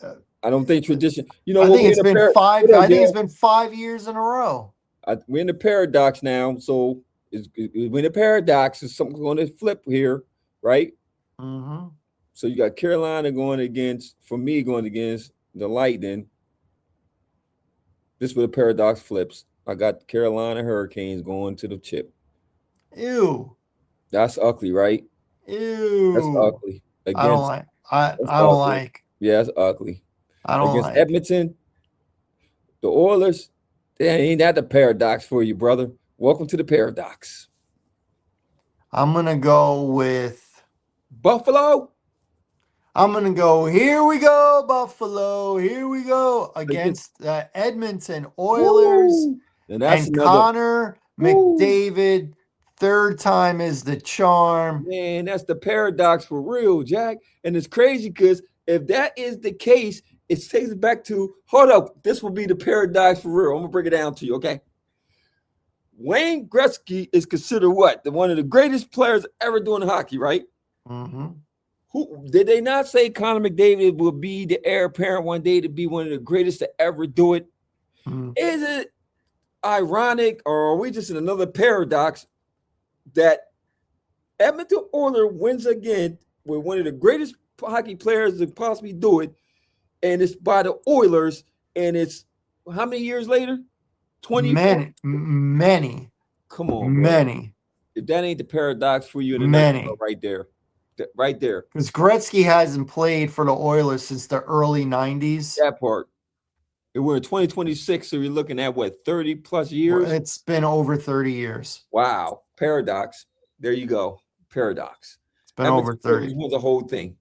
A: uh,
B: I don't think tradition. You know
A: I
B: what?
A: think
B: We're
A: it's
B: in a
A: been
B: pair.
A: five.
B: What up,
A: I think it's
B: Gil?
A: been 5 years in a row.
B: We're in the paradox now. So we're in the paradox. Is something going to flip here, right?
A: Hmm.
B: So you got Carolina going against, for me, going against the Lightning. This where the paradox flips. I got Carolina Hurricanes going to the chip.
A: Ew.
B: That's ugly, right? That's
A: Ew.
B: ugly.
A: I don't
B: Against
A: like. I
B: That's
A: I don't
B: ugly.
A: like.
B: Yeah, that's ugly.
A: I don't
B: Against
A: like.
B: Edmonton, the Oilers, ain't that the paradox for you, brother? Welcome to the paradox.
A: I'm gonna go with.
B: Buffalo
A: I'm gonna go. Here we go, Buffalo. Here we go
B: against
A: against the Edmonton Oilers
B: woo. And that's
A: and
B: another
A: Connor
B: woo.
A: McDavid. Third time is the charm.
B: Man, that's the paradox for real, Jack. And it's crazy because if that is the case, it takes it back to hold up. This will be the paradox for real. I'm gonna break it down to you, okay? Wayne Gretzky is considered what? One of the greatest players ever doing hockey, right?
A: Hmm.
B: Who did they not say Connor McDavid will be the heir apparent one day to be one of the greatest to ever do it?
A: Mm.
B: Is it ironic, or are we just in another paradox that Edmonton Oilers wins again with one of the greatest hockey players to possibly do it, and it's by the Oilers, and it's how many years later? 24.
A: Many, many,
B: Come on, bro.
A: many,
B: If that ain't the paradox for you in a nutshell,
A: many.
B: right there, right there,
A: Because Gretzky hasn't played for the Oilers since the early 90s.
B: that part. And we're in 2026, so you're looking at what, 30 plus years?
A: It's been over 30 years.
B: Wow, paradox. There you go, paradox.
A: It's been
B: Edmonton
A: over
B: Oilers
A: 30.
B: won the whole thing.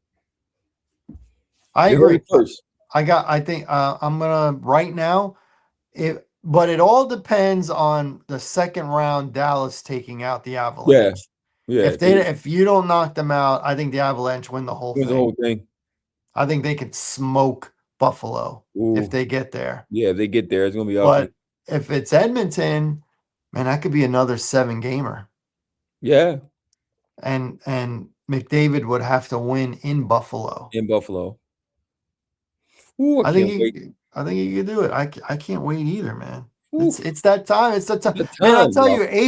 A: I
B: You heard
A: agree.
B: it first.
A: I think I'm gonna right now. But it all depends on the second round. Dallas taking out the
B: Yeah,
A: Avalanche.
B: yeah.
A: If you don't knock them out, I think the Avalanche win the whole
B: Win the
A: thing.
B: whole thing.
A: I think they could smoke Buffalo if
B: Ooh,
A: they get there.
B: yeah. If they get there, it's gonna be ugly.
A: But if it's Edmonton, man, that could be another 7 gamer.
B: Yeah,
A: And McDavid would have to win in Buffalo.
B: in Buffalo. Ooh, I can't wait.
A: I think he could do it. I can't wait either, man.
B: Ooh,
A: It's that time. It's that time.
B: the
A: Man, I'll
B: time,
A: tell
B: bro.
A: you,
B: We just had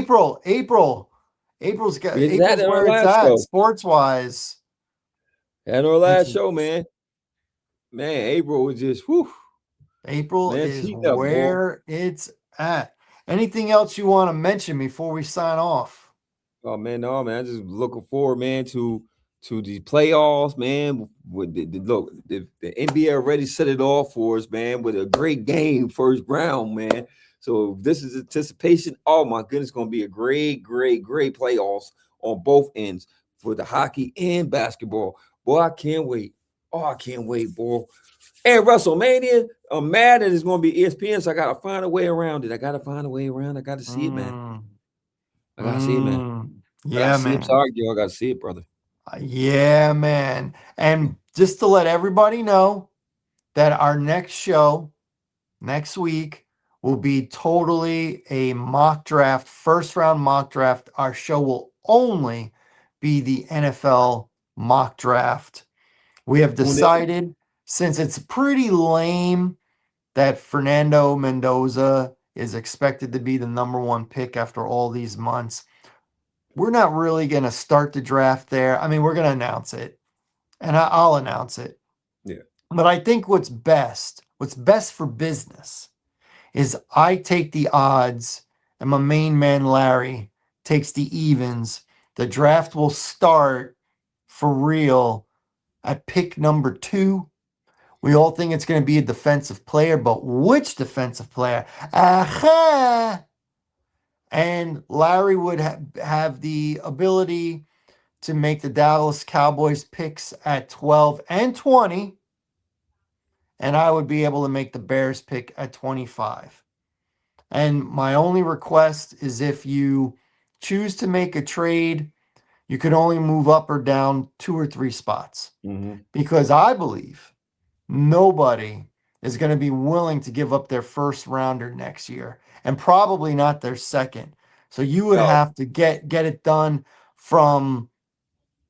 A: April's
B: it on our
A: where it's
B: last
A: at
B: show.
A: sports wise.
B: Had our
A: It's
B: last show, man. Man, April was just whew.
A: April
B: Man, it's
A: is
B: heating up, boy.
A: where it's at. Anything else you want to mention before we sign off?
B: Oh man, no, man. I'm just looking forward, man, to the playoffs, man. With look, the NBA already set it off for us, man, with a great game, first round, man. So this is anticipation. Oh my goodness, it's gonna be a great, great, great playoffs on both ends for the hockey and basketball. Boy, I can't wait. Oh, I can't wait, boy. And WrestleMania, I'm mad that it's gonna be ESPN, so I gotta find a way around it. I gotta find a way around. I gotta see it, man.
A: Mm,
B: I gotta see it, man. I gotta
A: yeah,
B: see it.
A: man.
B: Sorry, Gil. I gotta see it, brother.
A: Yeah, man. And just to let everybody know that our next show next week will be totally a mock draft, first round mock draft. Our show will only be the NFL mock draft. We have
B: Tune in.
A: decided, since it's pretty lame that Fernando Mendoza is expected to be the #1 pick after all these months, we're not really going to start the draft there. I mean, we're going to announce it, and I'll announce it.
B: Yeah.
A: But I think what's best for business is I take the odds and my main man Larry takes the evens. The draft will start for real at pick #2. We all think it's going to be a defensive player, but which defensive player? Aha! And Larry would have the ability to make the Dallas Cowboys picks at 12 and 20, and I would be able to make the Bears pick at 25. And my only request is if you choose to make a trade, You could only move up or down 2 or 3 spots
B: Mm-hmm.
A: because I believe nobody is going to be willing to give up their first rounder next year and probably not their second. So you would
B: No,
A: have to get it done from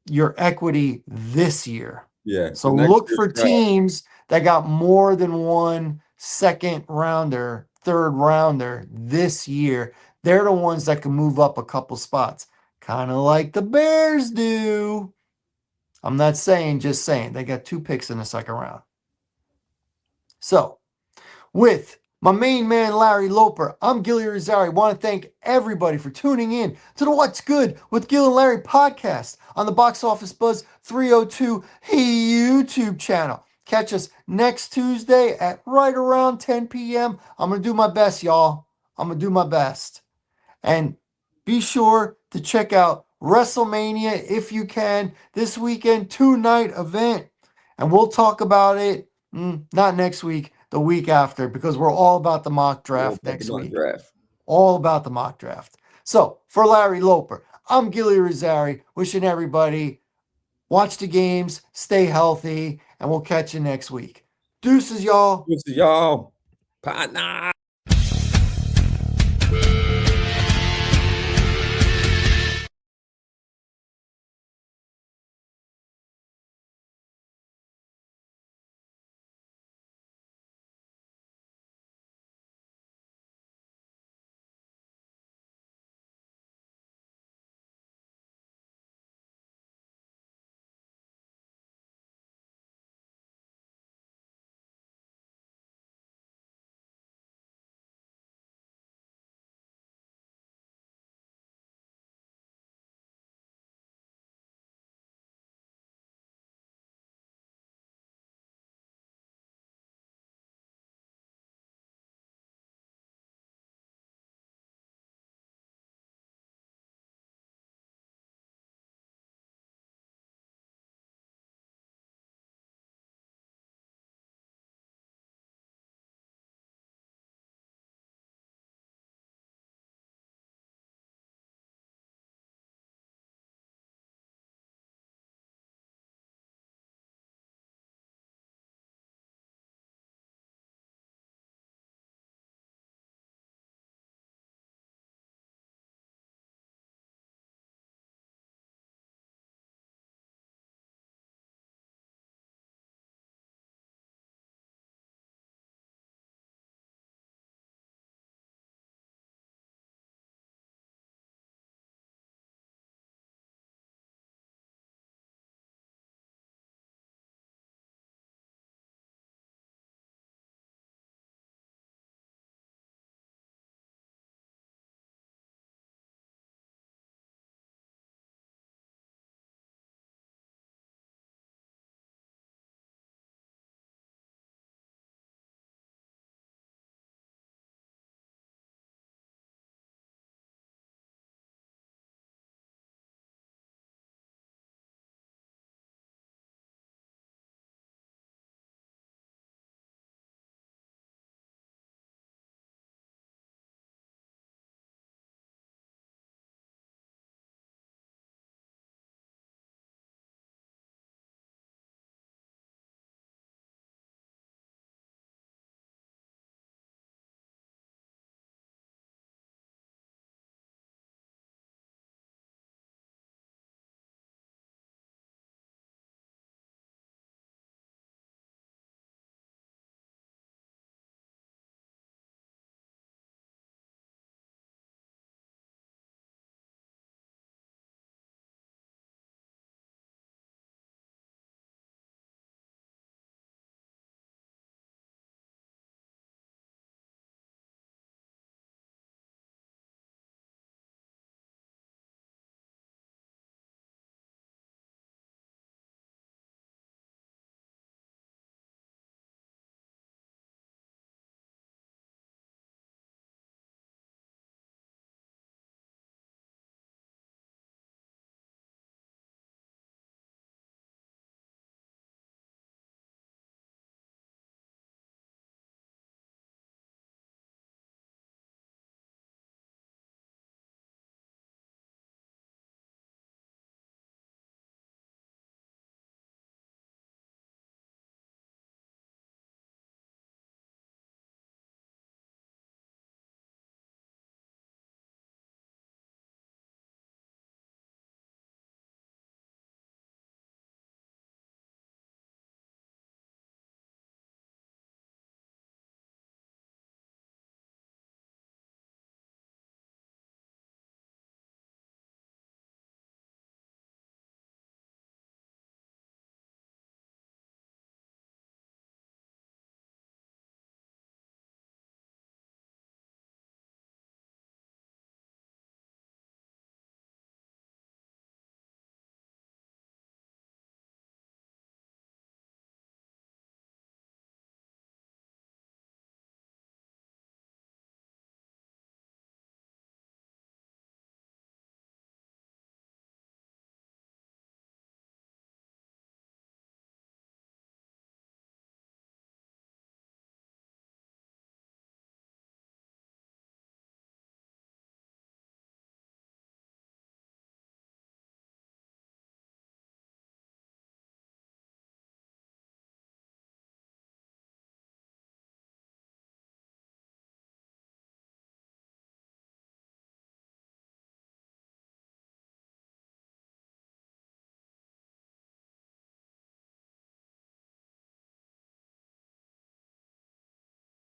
A: your equity this year.
B: yeah,
A: So
B: because next
A: look
B: year's
A: for
B: draft.
A: teams that got more than one second rounder, third rounder this year. They're the ones that can move up a couple spots, kind of like the Bears do. I'm not saying, just saying. They got 2 picks in the second round. So, with my main man, Larry Loper, I'm Gilly Rosari. I want to thank everybody for tuning in to the What's Good with Gil and Larry podcast on the Box Office Buzz 302 YouTube channel. Catch us next Tuesday at right around 10 p.m. I'm going to do my best, y'all. I'm going to do my best. And be sure to check out WrestleMania if you can this weekend, 2-night event. And we'll talk about it not next week, the week after, because we're all about the mock
B: All
A: draft
B: about the
A: next
B: mock
A: week.
B: draft.
A: All about the mock draft. So for Larry Loper, I'm Gilly Rosari, wishing everybody watch the games, stay healthy, and we'll catch you next week. Deuces, y'all.
B: This is y'all. Partner.